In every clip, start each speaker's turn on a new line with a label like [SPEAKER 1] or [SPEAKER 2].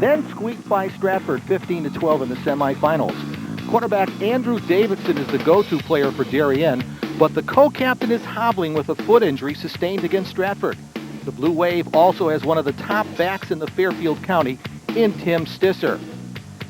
[SPEAKER 1] then squeaked by Stratford 15-12 in the semifinals. Quarterback Andrew Davidson is the go-to player for Darien, but the co-captain is hobbling with a foot injury sustained against Stratford. The Blue Wave also has one of the top backs in the Fairfield County in Tim Stisser.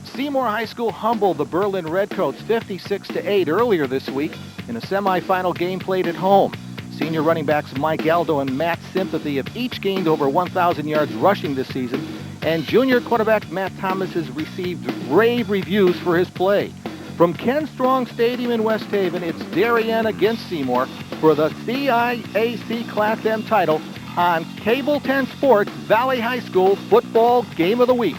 [SPEAKER 1] Seymour High School humbled the Berlin Redcoats 56-8 earlier this week in a semifinal game played at home. Senior running backs Mike Aldo and Matt Sympathy have each gained over 1,000 yards rushing this season, and junior quarterback Matt Thomas has received rave reviews for his play. From Ken Strong Stadium in West Haven, it's Darien against Seymour for the CIAC Class M title on Cable 10 Sports Valley High School Football Game of the Week.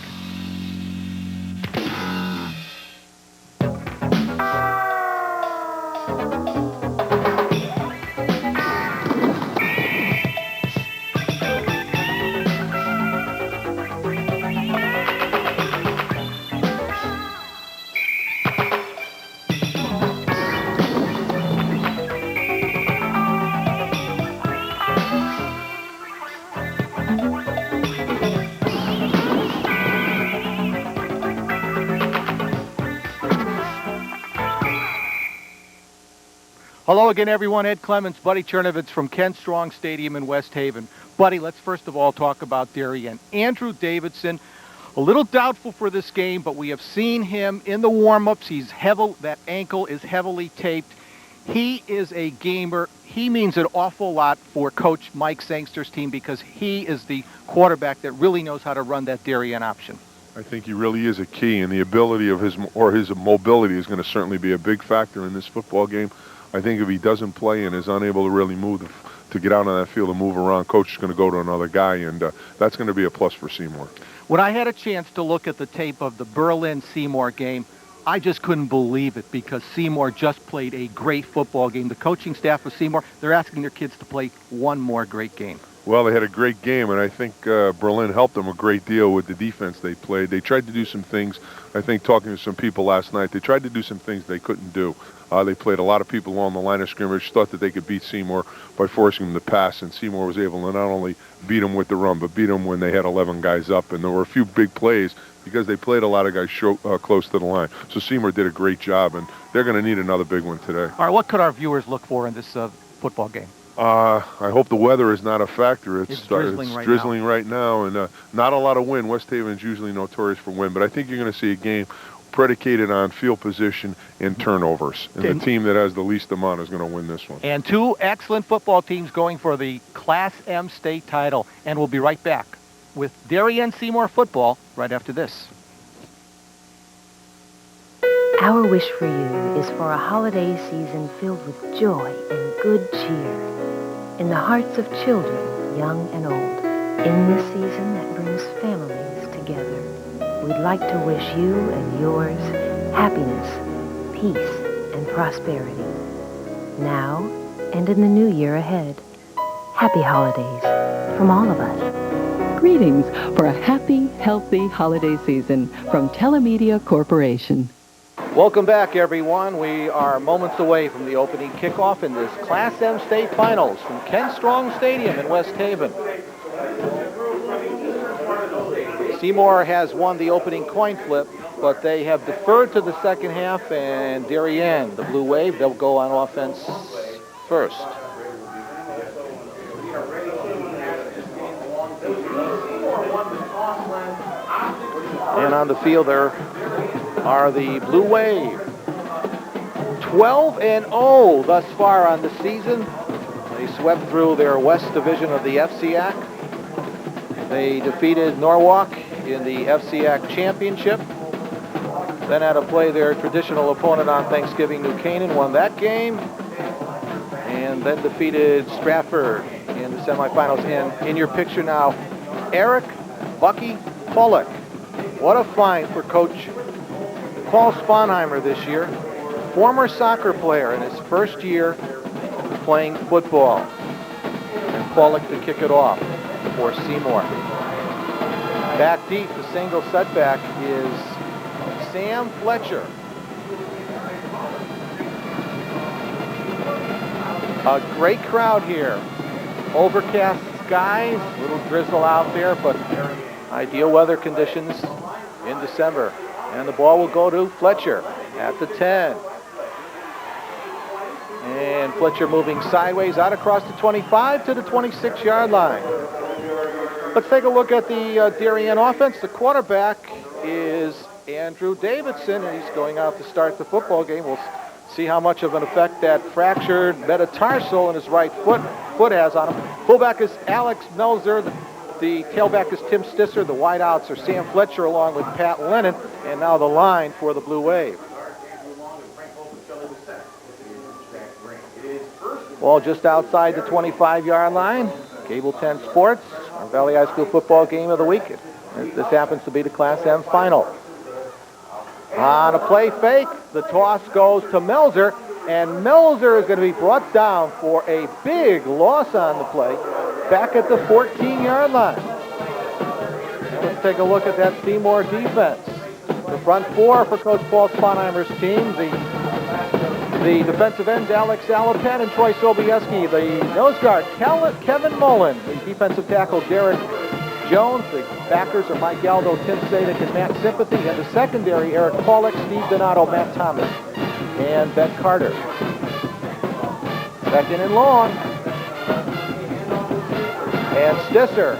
[SPEAKER 1] Hello again, everyone. Ed Clements, Buddy Chernovitz from Ken Strong Stadium in West Haven. Buddy, let's first of all talk about Darien. Andrew Davidson, a little doubtful for this game, but we have seen him in the warm-ups. That ankle is heavily taped. He is a gamer. He means an awful lot for Coach Mike Sangster's team because he is the quarterback that really knows how to run that Darien option.
[SPEAKER 2] I think he really is a key, and the ability of his mobility is going to certainly be a big factor in this football game. I think if he doesn't play and is unable to really move to get out on that field and move around, coach is going to go to another guy, and that's going to be a plus for Seymour.
[SPEAKER 1] When I had a chance to look at the tape of the Berlin-Seymour game, I just couldn't believe it because Seymour just played a great football game. The coaching staff of Seymour, they're asking their kids to play one more great game.
[SPEAKER 2] Well, they had a great game, and I think Berlin helped them a great deal with the defense they played. They tried to do some things, I think talking to some people last night, they tried to do some things they couldn't do. They played a lot of people along the line of scrimmage, thought that they could beat Seymour by forcing them to pass, and Seymour was able to not only beat them with the run, but beat them when they had 11 guys up. And there were a few big plays because they played a lot of guys close to the line. So Seymour did a great job, and they're going to need another big one today.
[SPEAKER 1] All right, what could our viewers look for in this football game?
[SPEAKER 2] I hope the weather is not a factor.
[SPEAKER 1] It's drizzling
[SPEAKER 2] right now, and not a lot of wind. West Haven is usually notorious for wind, but I think you're going to see a game predicated on field position and turnovers. And the team that has the least amount is going to win this one.
[SPEAKER 1] And two excellent football teams going for the Class M state title. And we'll be right back with Darien Seymour football right after this.
[SPEAKER 3] Our wish for you is for a holiday season filled with joy and good cheer in the hearts of children, young and old. In this season that brings families together, we'd like to wish you and yours happiness, peace, and prosperity. Now and in the new year ahead. Happy holidays from all of us.
[SPEAKER 4] Greetings for a happy, healthy holiday season from Telemedia Corporation.
[SPEAKER 1] Welcome back, everyone. We are moments away from the opening kickoff in this Class M State Finals from Ken Strong Stadium in West Haven. Seymour has won the opening coin flip, but they have deferred to the second half, and Darien, the Blue Wave, they'll go on offense first. And on the field there are the Blue Wave. 12-0 thus far on the season. They swept through their West Division of the FCAC. They defeated Norwalk in the FCAC Championship. Then had to play their traditional opponent on Thanksgiving, New Canaan, won that game. And then defeated Stratford in the semifinals. And in your picture now, Eric Bucky Pollock. What a find for Coach Paul Sponheimer this year. Former soccer player in his first year playing football. And Pollock to kick it off for Seymour. Back deep, the single setback is Sam Fletcher. A great crowd here. Overcast skies, little drizzle out there, but ideal weather conditions in December. And the ball will go to Fletcher at the 10. And Fletcher moving sideways out across the 25 to the 26-yard line. Let's take a look at the Darien offense. The quarterback is Andrew Davidson, and he's going out to start the football game. We'll see how much of an effect that fractured metatarsal in his right foot has on him. Fullback is Alex Melzer. The tailback is Tim Stisser. The wideouts are Sam Fletcher along with Pat Lennon. And now the line for the Blue Wave. Ball just outside the 25-yard line. Cable 10 Sports, our Valley High School football game of the week. This happens to be the Class M final. On a play fake, the toss goes to Melzer, and Melzer is going to be brought down for a big loss on the play back at the 14-yard line. And let's take a look at that Seymour defense. The front four for Coach Paul Sponheimer's team. The defensive ends, Alex Alapan and Troy Sobieski. The nose guard, Kevin Mullen. The defensive tackle, Derek Jones. The backers are Mike Aldo, Tim Sadek, and Matt Sympathy. And the secondary, Eric Pollock, Steve Donato, Matt Thomas, and Ben Carter. Second and long. And Stisser,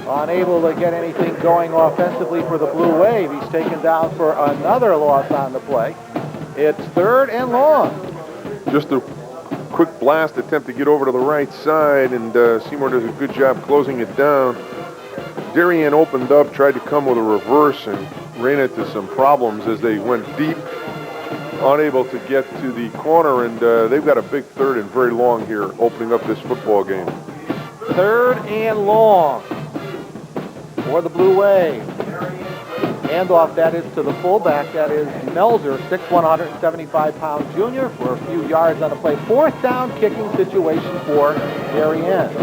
[SPEAKER 1] unable to get anything going offensively for the Blue Wave. He's taken down for another loss on the play. It's third and long.
[SPEAKER 2] Just a quick blast attempt to get over to the right side, and Seymour does a good job closing it down. Darien opened up, tried to come with a reverse, and ran into some problems as they went deep, unable to get to the corner, and they've got a big third and very long here opening up this football game.
[SPEAKER 1] Third and long for the Blue Wave. Handoff, that is to the fullback, that is Melzer, 6'1", 175-pound junior, for a few yards on the play. Fourth down kicking situation for Darien.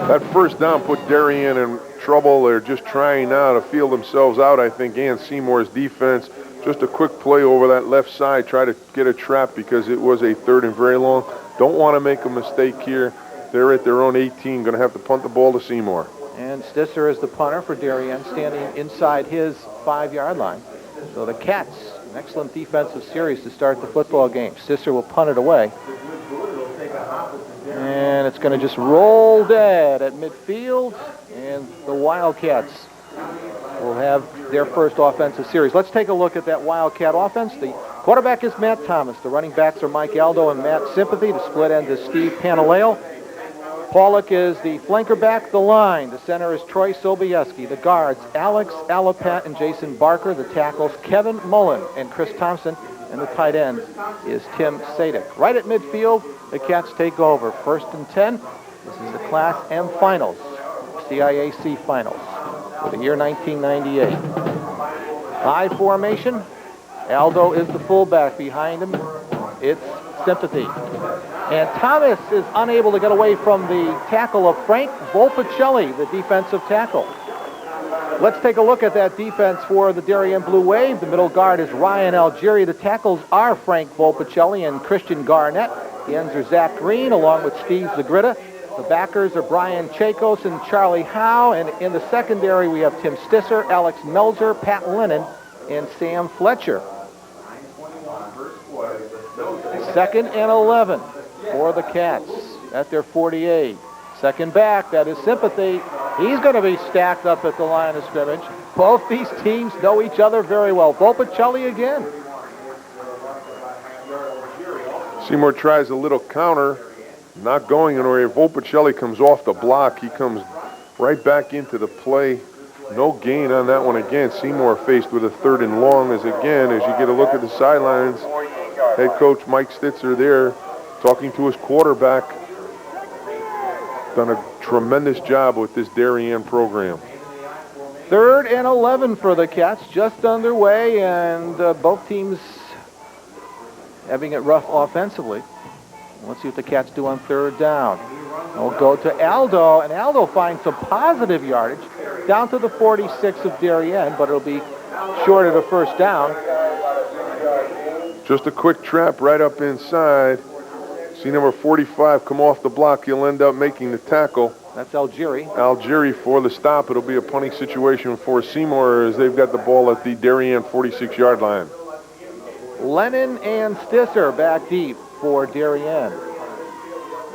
[SPEAKER 2] That first down put Darien in trouble. They're just trying now to feel themselves out, I think, and Seymour's defense. Just a quick play over that left side, try to get a trap because it was a third and very long. Don't want to make a mistake here. They're at their own 18, going to have to punt the ball to Seymour.
[SPEAKER 1] And Stisser is the punter for Darien, standing inside his 5-yard line. So the Cats, an excellent defensive series to start the football game. Stisser will punt it away. And it's going to just roll dead at midfield. And the Wildcats will have their first offensive series. Let's take a look at that Wildcat offense. The quarterback is Matt Thomas. The running backs are Mike Aldo and Matt Sympathy. The split end is Steve Panaleo. Pollock is the flanker back. The line, the center is Troy Sobieski. The guards, Alex Alapat and Jason Barker. The tackles, Kevin Mullen and Chris Thompson. And the tight end is Tim Sadek. Right at midfield, the Cats take over. 1st and 10. This is the Class M Finals, CIAC Finals for the year 1998. I formation. Aldo is the fullback. Behind him, it's Sympathy. And Thomas is unable to get away from the tackle of Frank Volpicelli, the defensive tackle. Let's take a look at that defense for the Darien Blue Wave. The middle guard is Ryan Algieri. The tackles are Frank Volpicelli and Christian Garnett. The ends are Zach Green along with Steve Zagrita. The backers are Brian Chakos and Charlie Howe. And in the secondary, we have Tim Stisser, Alex Melzer, Pat Lennon, and Sam Fletcher. 2nd and 11 for the Cats at their 48. Second back, that is Sympathy. He's going to be stacked up at the line of scrimmage. Both these teams know each other very well. Volpicelli again.
[SPEAKER 2] Seymour tries a little counter, not going anywhere. Volpicelli comes off the block. He comes right back into the play. No gain on that one again. Seymour faced with a 3rd and long as you get a look at the sidelines, head coach Mike Stitzer there talking to his quarterback. Done a tremendous job with this Darien program.
[SPEAKER 1] 3rd and 11 for the Cats, just underway, and both teams having it rough offensively. Let's see what the Cats do on 3rd down. We'll go to Aldo, and Aldo finds some positive yardage down to the 46 of Darien, but it'll be short of the 1st down.
[SPEAKER 2] Just a quick trap right up inside. See number 45 come off the block. He'll end up making the tackle.
[SPEAKER 1] That's Algieri.
[SPEAKER 2] Algieri for the stop. It'll be a punting situation for Seymour as they've got the ball at the Darien 46-yard line.
[SPEAKER 1] Lennon and Stisser back deep for Darien.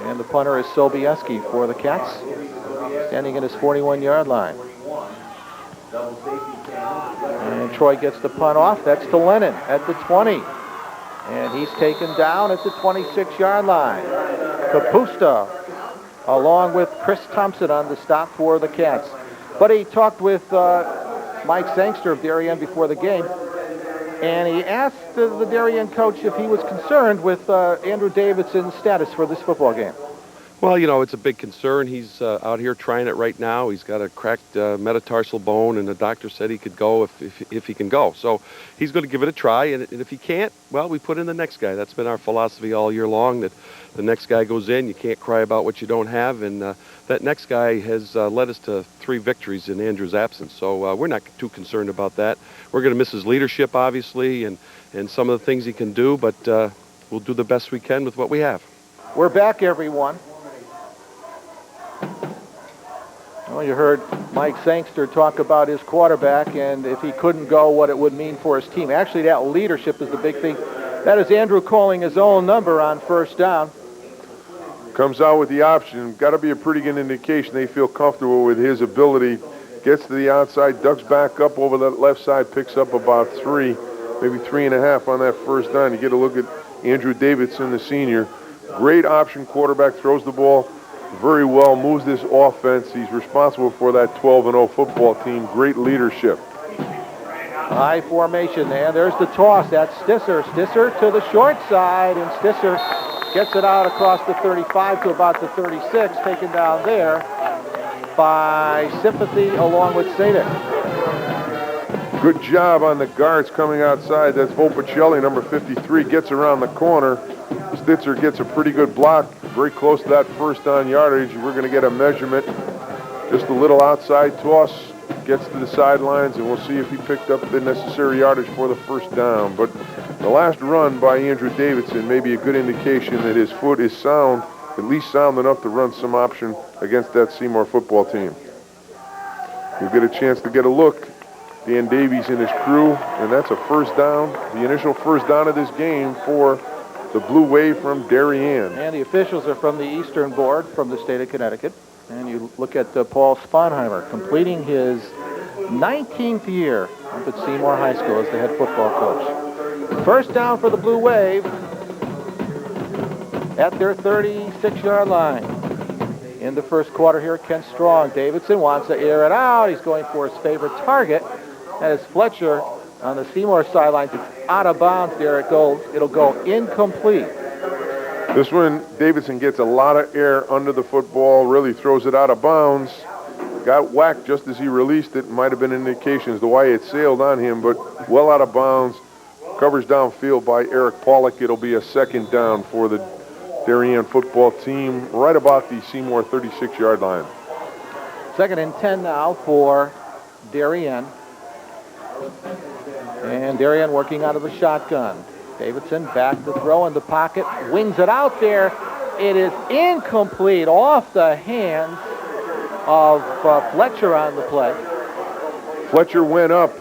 [SPEAKER 1] And the punter is Sobieski for the Cats, standing at his 41-yard line. And Troy gets the punt off. That's to Lennon at the 20. And he's taken down at the 26-yard line. Kapusta, along with Chris Thompson on the stop for the Cats. But he talked with Mike Sangster of Darien before the game, and he asked the Darien coach if he was concerned with Andrew Davidson's status for this football game.
[SPEAKER 5] Well, you know, it's a big concern. He's out here trying it right now. He's got a cracked metatarsal bone, and the doctor said he could go if he can go. So he's going to give it a try, and if he can't, well, we put in the next guy. That's been our philosophy all year long, that the next guy goes in. You can't cry about what you don't have, and that next guy has led us to 3 victories in Andrew's absence. So we're not too concerned about that. We're going to miss his leadership, obviously, and some of the things he can do, but we'll do the best we can with what we have.
[SPEAKER 1] We're back, everyone. Well, you heard Mike Sangster talk about his quarterback and if he couldn't go, what it would mean for his team. Actually, that leadership is the big thing. That is Andrew calling his own number on first down.
[SPEAKER 2] Comes out with the option. Got to be a pretty good indication they feel comfortable with his ability. Gets to the outside, ducks back up over the left side, picks up about 3, maybe 3.5 on that first down. You get a look at Andrew Davidson, the senior. Great option quarterback, throws the ball very well, moves this offense. He's responsible for that 12-0 football team. Great leadership.
[SPEAKER 1] High formation, and there's the toss. That's Stisser. Stisser to the short side, and Stisser gets it out across the 35 to about the 36, taken down there by Sympathy along with Sadek.
[SPEAKER 2] Good job on the guards coming outside. That's Volpicelli, number 53, gets around the corner. Stitzer gets a pretty good block, very close to that first down yardage. We're going to get a measurement. Just a little outside toss, gets to the sidelines, and we'll see if he picked up the necessary yardage for the first down. But the last run by Andrew Davidson may be a good indication that his foot is sound, at least sound enough to run some option against that Seymour football team. We'll get a chance to get a look. Dan Davies and his crew, and that's a first down, the initial first down of this game for the Blue Wave from Darien.
[SPEAKER 1] And the officials are from the Eastern Board from the state of Connecticut. And you look at Paul Sponheimer completing his 19th year up at Seymour High School as the head football coach. First down for the Blue Wave at their 36-yard line. In the first quarter here, Kent Strong. Davidson wants to air it out. He's going for his favorite target. That is Fletcher on the Seymour sidelines. It's out of bounds. There it goes. It'll go incomplete.
[SPEAKER 2] This one, Davidson gets a lot of air under the football, really throws it out of bounds. Got whacked just as he released it. Might have been indications the way it sailed on him, but well out of bounds. Covers downfield by Eric Pollock. It'll be a second down for the Darien football team right about the Seymour 36-yard line.
[SPEAKER 1] 2nd and 10 now for Darien. And Darien working out of the shotgun. Davidson back to throw in the pocket, wings it out there. It is incomplete, off the hands of Fletcher on the play.
[SPEAKER 2] Fletcher went up,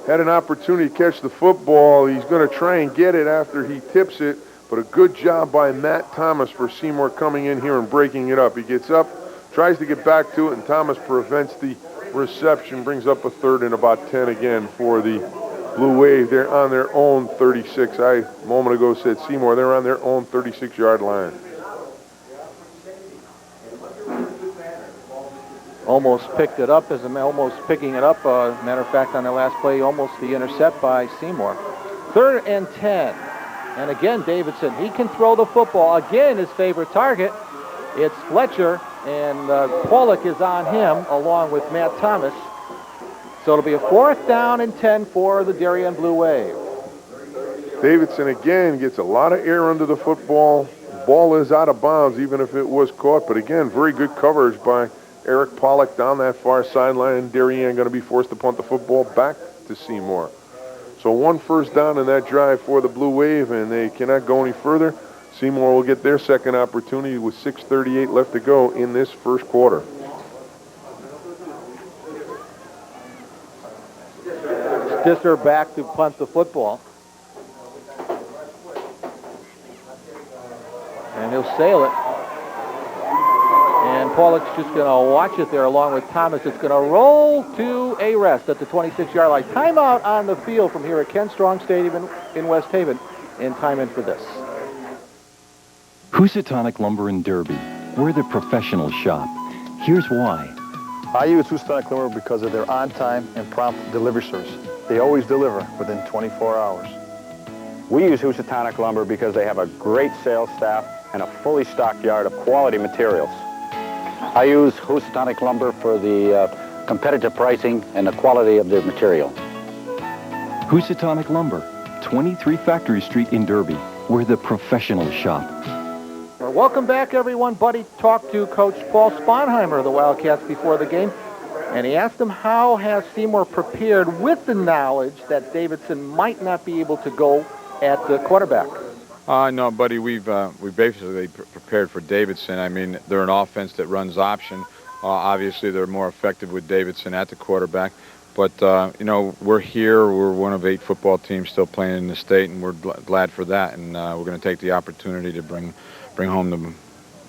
[SPEAKER 2] had an opportunity to catch the football. He's going to try and get it after he tips it, but a good job by Matt Thomas for Seymour coming in here and breaking it up. He gets up, tries to get back to it, and Thomas prevents the reception, brings up a 3rd and about 10 again for the Blue Wave. They're on their own 36. I, a moment ago, said Seymour. They're on their own 36-yard line.
[SPEAKER 1] Almost picked it up, almost picking it up. Matter of fact, on their last play, almost the intercept by Seymour. 3rd and 10. And again, Davidson, he can throw the football. Again, his favorite target. It's Fletcher, and Pollock is on him along with Matt Thomas. So it'll be a 4th down and 10 for the Darien Blue Wave.
[SPEAKER 2] Davidson again gets a lot of air under the football. The ball is out of bounds even if it was caught. But again, very good coverage by Eric Pollock down that far sideline. Darien going to be forced to punt the football back to Seymour. So 1 first down in that drive for the Blue Wave, and they cannot go any further. Seymour will get their second opportunity with 6:38 left to go in this first quarter.
[SPEAKER 1] Stisser back to punt the football. And he'll sail it. And Pollock's just going to watch it there along with Thomas. It's going to roll to a rest at the 26-yard line. Timeout on the field from here at Ken Strong Stadium in West Haven. And time in for this.
[SPEAKER 6] Housatonic Lumber in Derby. We're the professional shop. Here's why.
[SPEAKER 7] I use Housatonic Lumber because of their on-time and prompt delivery service. They always deliver within 24 hours.
[SPEAKER 8] We use Housatonic Lumber because they have a great sales staff and a fully stocked yard of quality materials.
[SPEAKER 9] I use Housatonic Lumber for the competitive pricing and the quality of their material.
[SPEAKER 6] Housatonic Lumber, 23 Factory Street in Derby. We're the professional shop.
[SPEAKER 1] Well, welcome back, everyone. Buddy talked to Coach Paul Sponheimer of the Wildcats before the game, and he asked him how has Seymour prepared with the knowledge that Davidson might not be able to go at the quarterback.
[SPEAKER 10] No, buddy, we've basically prepared for Davidson. I mean, they're an offense that runs option. Obviously, they're more effective with Davidson at the quarterback. But, you know, we're here. We're one of 8 football teams still playing in the state, and we're glad for that. And we're going to take the opportunity to bring home the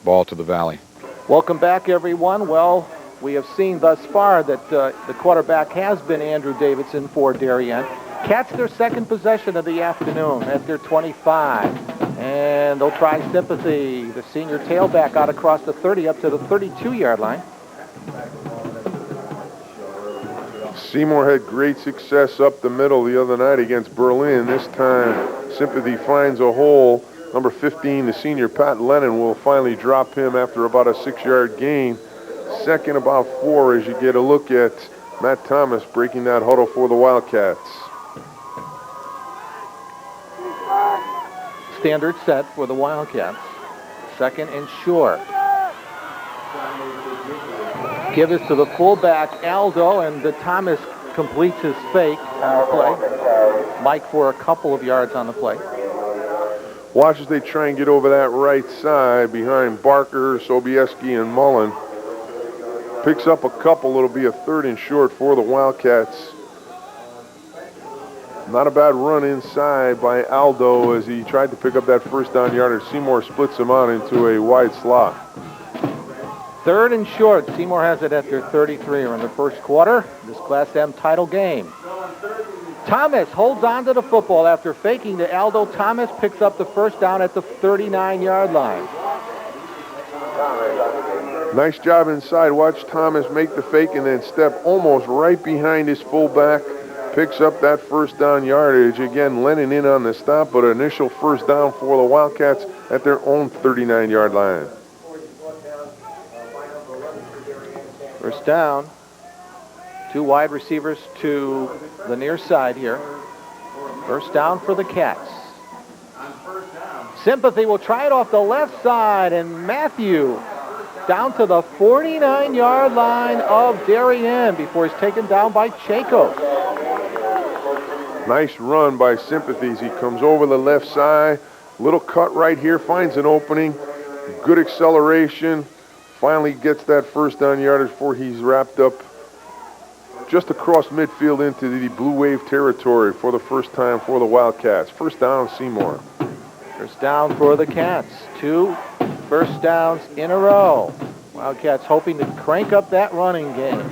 [SPEAKER 10] ball to the Valley.
[SPEAKER 1] Welcome back, everyone. Well, we have seen thus far that the quarterback has been Andrew Davidson for Darien. Cats their second possession of the afternoon at their 25. And they'll try Sympathy, the senior tailback, out across the 30 up to the 32-yard line.
[SPEAKER 2] Seymour had great success up the middle the other night against Berlin. This time, Sympathy finds a hole. Number 15, the senior Pat Lennon, will finally drop him after about a 6-yard gain. Second about 4 as you get a look at Matt Thomas breaking that huddle for the Wildcats.
[SPEAKER 1] Standard set for the Wildcats. Second and short. Give this to the fullback, Aldo, and the Thomas completes his fake on the play. Mike for a couple of yards on the play.
[SPEAKER 2] Watch as they try and get over that right side behind Barker, Sobieski, and Mullen. Picks up a couple. It'll be a 3rd and short for the Wildcats. Not a bad run inside by Aldo as he tried to pick up that first down yardage. Seymour splits him out into a wide slot.
[SPEAKER 1] 3rd and short. Seymour has it at their 33 in the first quarter. This Class M title game. Thomas holds on to the football after faking to Aldo. Thomas picks up the first down at the 39-yard line.
[SPEAKER 2] Nice job inside. Watch Thomas make the fake and then step almost right behind his fullback. Picks up that first down yardage. Again, Lennon in on the stop, but initial first down for the Wildcats at their own 39-yard line.
[SPEAKER 1] First down. 2 wide receivers to the near side here. First down for the Cats. Sympathy will try it off the left side, and Matthew down to the 49-yard line of Darien before he's taken down by Chacos.
[SPEAKER 2] Nice run by Sympathies. He comes over the left side. Little cut right here, finds an opening. Good acceleration. Finally gets that first down yardage before he's wrapped up just across midfield into the Blue Wave territory for the first time for the Wildcats. First down, Seymour.
[SPEAKER 1] First down for the Cats. 2 first downs in a row. Wildcats hoping to crank up that running game.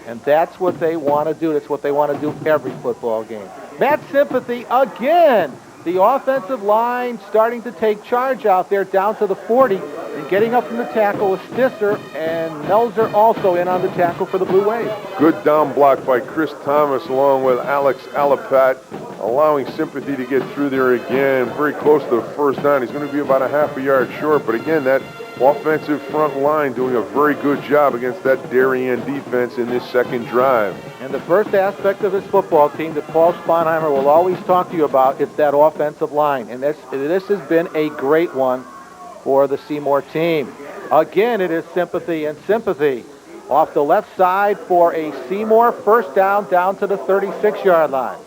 [SPEAKER 1] And that's what they want to do. That's what they want to do every football game. Matt Sympathy again. The offensive line starting to take charge out there down to the 40. And getting up from the tackle is Stisser, and Melzer also in on the tackle for the Blue Wave.
[SPEAKER 2] Good down block by Chris Thomas along with Alex Alapat, allowing Sympathy to get through there again. Very close to the first down. He's going to be about a half a yard short, but again, that offensive front line doing a very good job against that Darien defense in this second drive.
[SPEAKER 1] And the first aspect of this football team that Paul Sponheimer will always talk to you about is that offensive line. And this has been a great one for the Seymour team. Again, it is Sympathy and Sympathy off the left side for a Seymour first down to the 36-yard line.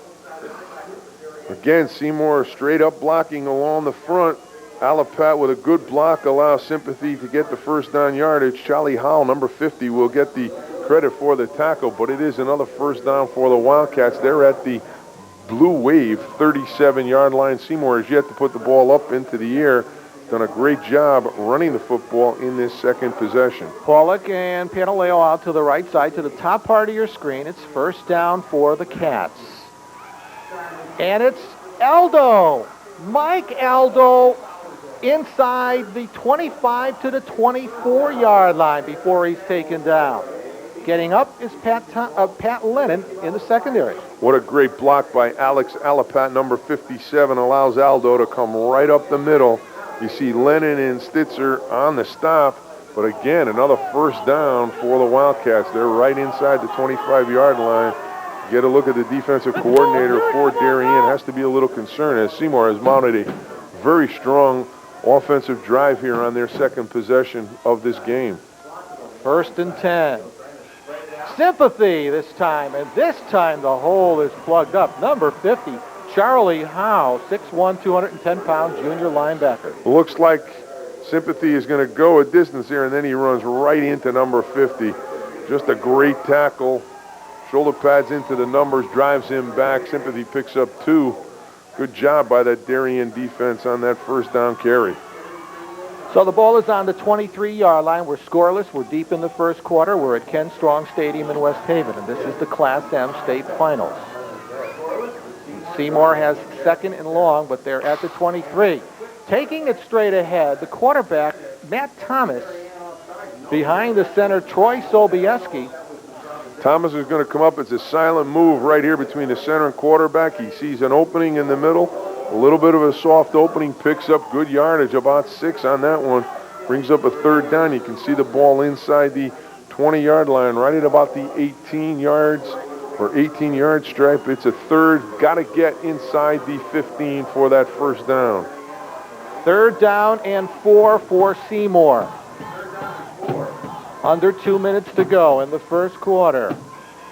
[SPEAKER 2] Again, Seymour straight up blocking along the front. Alapat with a good block allows Sympathy to get the first down yardage. Charlie Howell, number 50, will get the credit for the tackle, but it is another first down for the Wildcats. They're at the Blue Wave 37-yard line. Seymour has yet to put the ball up into the air. Done a great job running the football in this second possession.
[SPEAKER 1] Pollock and Pantaleo out to the right side to the top part of your screen. It's first down for the Cats. And it's Aldo. Mike Aldo inside the 25 to the 24-yard line before he's taken down. Getting up is Pat Lennon in the secondary.
[SPEAKER 2] What a great block by Alex Alapat, number 57, allows Aldo to come right up the middle. You see Lennon and Stitzer on the stop, but again, another first down for the Wildcats. They're right inside the 25-yard line. Get a look at the defensive coordinator for Darien. Has to be a little concerned as Seymour has mounted a very strong offensive drive here on their second possession of this game.
[SPEAKER 1] First and 10. Sympathy this time, and this time the hole is plugged up. Number 50, Charlie Howe, 6'1", 210-pound junior linebacker.
[SPEAKER 2] Looks like Sympathy is going to go a distance here, and then he runs right into number 50. Just a great tackle. Shoulder pads into the numbers, drives him back. Sympathy picks up 2. Good job by that Darien defense on that first down carry.
[SPEAKER 1] So the ball is on the 23-yard line. We're scoreless. We're deep in the first quarter. We're at Ken Strong Stadium in West Haven, and this is the Class M state finals. Seymour has second and long, but they're at the 23. Taking it straight ahead, the quarterback, Matt Thomas, behind the center, Troy Sobieski.
[SPEAKER 2] Thomas is going to come up. It's a silent move right here between the center and quarterback. He sees an opening in the middle. A little bit of a soft opening, picks up good yardage, about 6 on that one. Brings up a third down. You can see the ball inside the 20-yard line, right at about the 18 yards or 18-yard stripe. It's a third. Got to get inside the 15 for that first down.
[SPEAKER 1] Third down and 4 for Seymour. Under 2 minutes to go in the first quarter.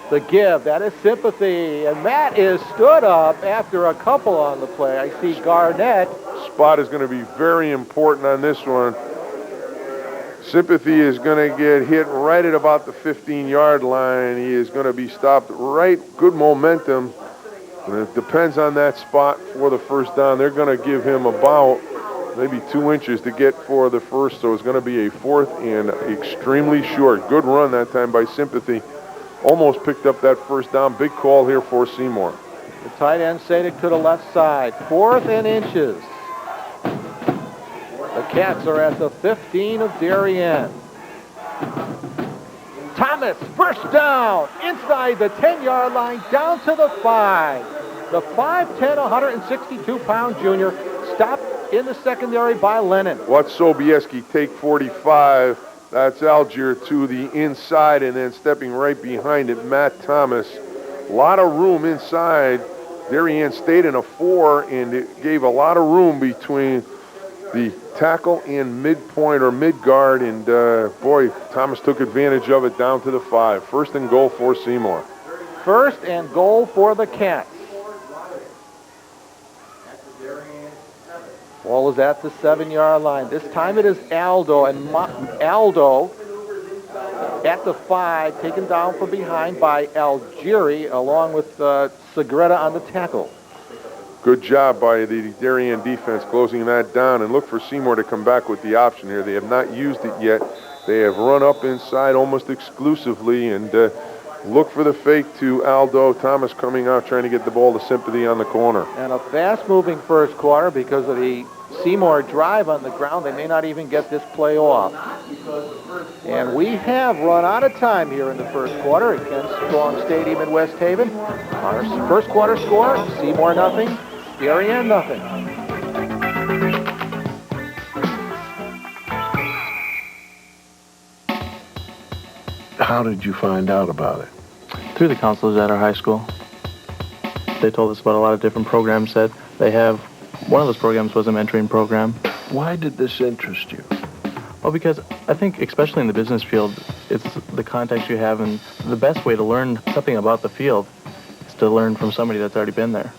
[SPEAKER 1] The give, that is Sympathy, and Matt is stood up after a couple on the play. I see Garnett.
[SPEAKER 2] Spot is going to be very important on this one. Sympathy is going to get hit right at about the 15-yard line. He is going to be stopped right. Good momentum. And it depends on that spot for the first down. They're going to give him about maybe 2 inches to get for the first, so it's going to be a fourth and extremely short. Good run that time by Sympathy. Almost picked up that first down. Big call here for Seymour.
[SPEAKER 1] The tight end Sadik to the left side. 4th and inches. The Cats are at the 15 of Darien. Thomas, first down, inside the 10-yard line, down to the 5. The 5'10", 162-pound junior stopped in the secondary by Lennon.
[SPEAKER 2] Watch Sobieski take 45. That's Algier to the inside, and then stepping right behind it, Matt Thomas. A lot of room inside. Darien stayed in a 4, and it gave a lot of room between the tackle and midpoint or mid-guard, and boy, Thomas took advantage of it down to the 5. First and goal for Seymour.
[SPEAKER 1] First and goal for the Cats. Ball is at the 7-yard line. This time it is Aldo, and Aldo at the 5, taken down from behind by Algieri, along with Segreta on the tackle.
[SPEAKER 2] Good job by the Darien defense closing that down, and look for Seymour to come back with the option here. They have not used it yet. They have run up inside almost exclusively, and look for the fake to Aldo. Thomas coming out trying to get the ball to Sympathy on the corner.
[SPEAKER 1] And a fast-moving first quarter because of the Seymour drive on the ground. They may not even get this play off. And we have run out of time here in the first quarter at Ken Strong Stadium in West Haven. Our first quarter score, Seymour nothing, Darien nothing.
[SPEAKER 11] How did you find out about it?
[SPEAKER 12] Through the counselors at our high school. They told us about a lot of different programs that they have. One of those programs was a mentoring program.
[SPEAKER 11] Why did this interest you?
[SPEAKER 12] Well, because I think, especially in the business field, it's the contacts you have, and the best way to learn something about the field is to learn from somebody that's already been there.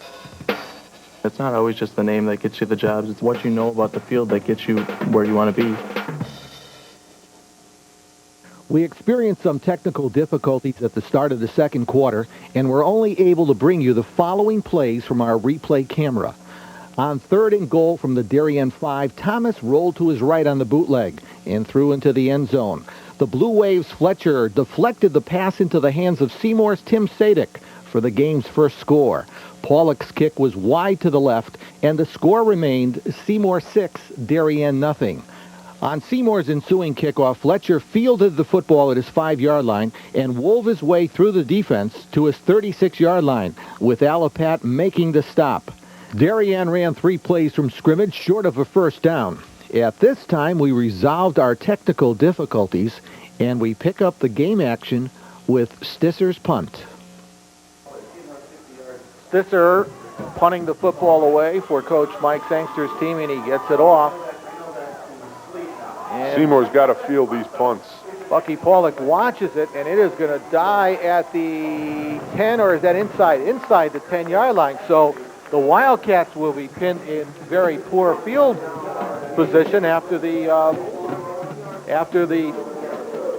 [SPEAKER 12] It's not always just the name that gets you the jobs. It's what you know about the field that gets you where you want to be.
[SPEAKER 1] We experienced some technical difficulties at the start of the second quarter, and we're only able to bring you the following plays from our replay camera. On 3rd and goal from the Darien 5, Thomas rolled to his right on the bootleg and threw into the end zone. The Blue Waves' Fletcher deflected the pass into the hands of Seymour's Tim Sadek for the game's first score. Pollock's kick was wide to the left, and the score remained Seymour 6, Darien nothing. On Seymour's ensuing kickoff, Fletcher fielded the football at his 5-yard line and wove his way through the defense to his 36-yard line, with Alapat making the stop. Darien ran 3 plays from scrimmage short of a first down. At this time, we resolved our technical difficulties, and we pick up the game action with Stisser's punt. Stisser punting the football away for Coach Mike Sangster's team, and he gets it off. And
[SPEAKER 2] Seymour's got to field these punts.
[SPEAKER 1] Bucky Pollock watches it, and it is going to die at the 10, or is that inside? Inside the 10-yard line. So the Wildcats will be pinned in very poor field position after the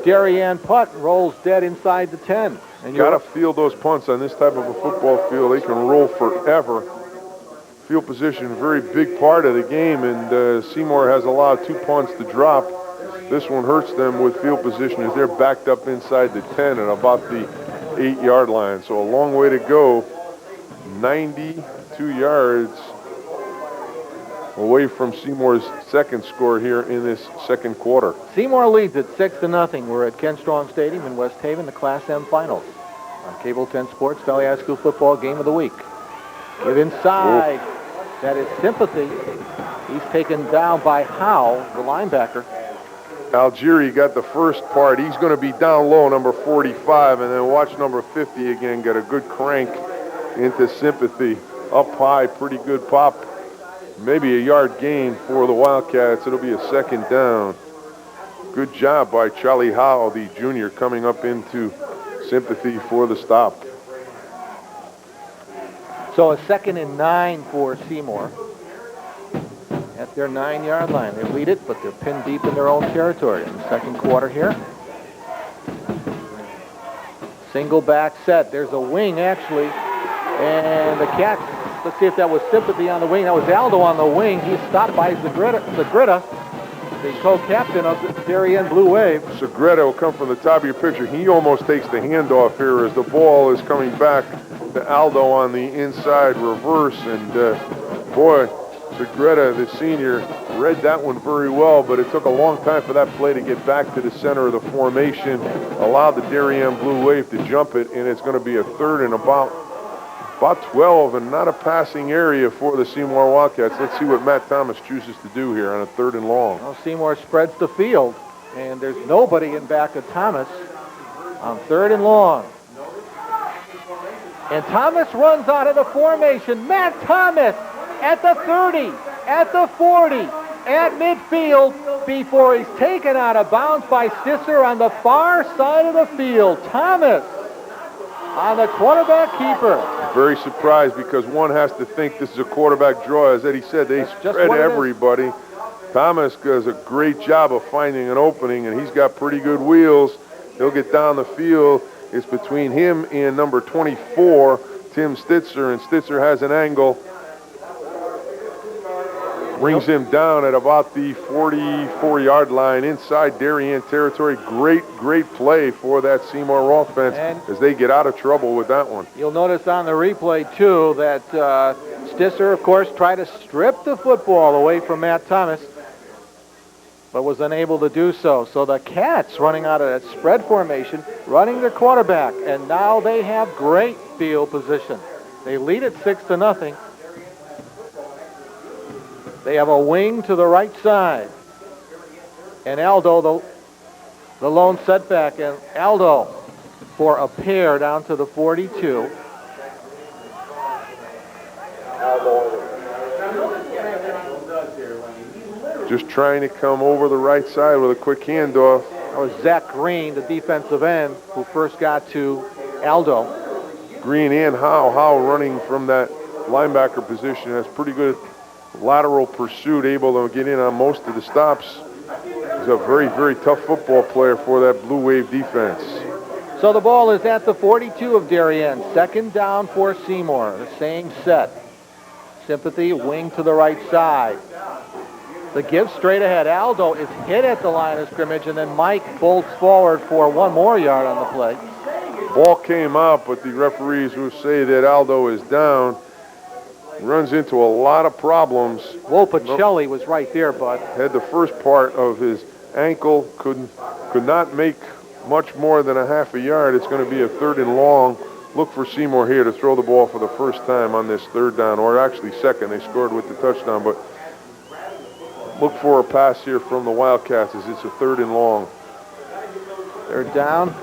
[SPEAKER 1] Darien punt rolls dead inside the 10. And
[SPEAKER 2] You got to field those punts on this type of a football field. They can roll forever. Field position, a very big part of the game, and Seymour has allowed 2 punts to drop. This one hurts them with field position as they're backed up inside the 10 and about the 8-yard line. So a long way to go. 92 yards away from Seymour's second score here in this second quarter.
[SPEAKER 1] Seymour leads at 6-0. We're at Ken Strong Stadium in West Haven, the Class M Finals. On Cable 10 Sports, Valley High School Football Game of the Week. Give inside. Ooh. That is Sympathy. He's taken down by Howe, the linebacker.
[SPEAKER 2] Algieri got the first part. He's going to be down low, number 45, and then watch number 50 again get a good crank into Sympathy. Up high, pretty good pop. Maybe a yard gain for the Wildcats. It'll be a second down. Good job by Charlie Howe, the junior, coming up into Sympathy for the stop.
[SPEAKER 1] So a 2nd and 9 for Seymour at their 9-yard line. They lead it, but they're pinned deep in their own territory in the second quarter here. Single back set. There's a wing, actually. And the Cats, let's see if that was Sympathy on the wing. That was Aldo on the wing. He's stopped by Zagrita, the co-captain of the Darien Blue Wave.
[SPEAKER 2] Zagrita will come from the top of your picture. He almost takes the handoff here as the ball is coming back to Aldo on the inside reverse. And boy, Zagrita, the senior, read that one very well, but it took a long time for that play to get back to the center of the formation, allowed the Darien Blue Wave to jump it, and it's going to be a 3rd and about 12, and not a passing area for the Seymour Wildcats. Let's see what Matt Thomas chooses to do here on a 3rd and long.
[SPEAKER 1] Well, Seymour spreads the field, and there's nobody in back of Thomas on 3rd and long. And Thomas runs out of the formation. Matt Thomas at the 30, at the 40, at midfield before he's taken out of bounds by Stisser on the far side of the field. Thomas on the quarterback keeper.
[SPEAKER 2] Very surprised because one has to think this is a quarterback draw. As Eddie said, they spread everybody. Thomas does a great job of finding an opening, and he's got pretty good wheels. He'll get down the field. It's between him and number 24, Tim Stitzer, and Stitzer has an angle. Brings him down at about the 44-yard line inside Darien territory. Great play for that Seymour offense as they get out of trouble with that one.
[SPEAKER 1] You'll notice on the replay, too, that Stitzer, of course, tried to strip the football away from Matt Thomas, but was unable to do so. So the Cats running out of that spread formation, running their quarterback, and now they have great field position. They lead at 6-0. They have a wing to the right side. And Aldo, the lone setback, and Aldo for a pair down to the 42.
[SPEAKER 2] Just trying to come over the right side with a quick handoff.
[SPEAKER 1] That was Zach Green, the defensive end, who first got to Aldo.
[SPEAKER 2] Green and Howe running from that linebacker position has pretty good lateral pursuit, able to get in on most of the stops. He's a very, very tough football player for that Blue Wave defense.
[SPEAKER 1] So the ball is at the 42 of Darien. Second down for Seymour. The same set. Sympathy, wing to the right side. The give straight ahead. Aldo is hit at the line of scrimmage, and then Mike bolts forward for one more yard on the play.
[SPEAKER 2] Ball came out, but the referees will say that Aldo is down. Runs into a lot of problems.
[SPEAKER 1] Wopacelli was right there, bud.
[SPEAKER 2] Had the first part of his ankle, could not make much more than a half a yard. It's going to be a 3rd and long. Look for Seymour here to throw the ball for the first time on this 3rd down, or actually second. They scored with the touchdown, but look for a pass here from the Wildcats as it's a 3rd and long.
[SPEAKER 1] They're down.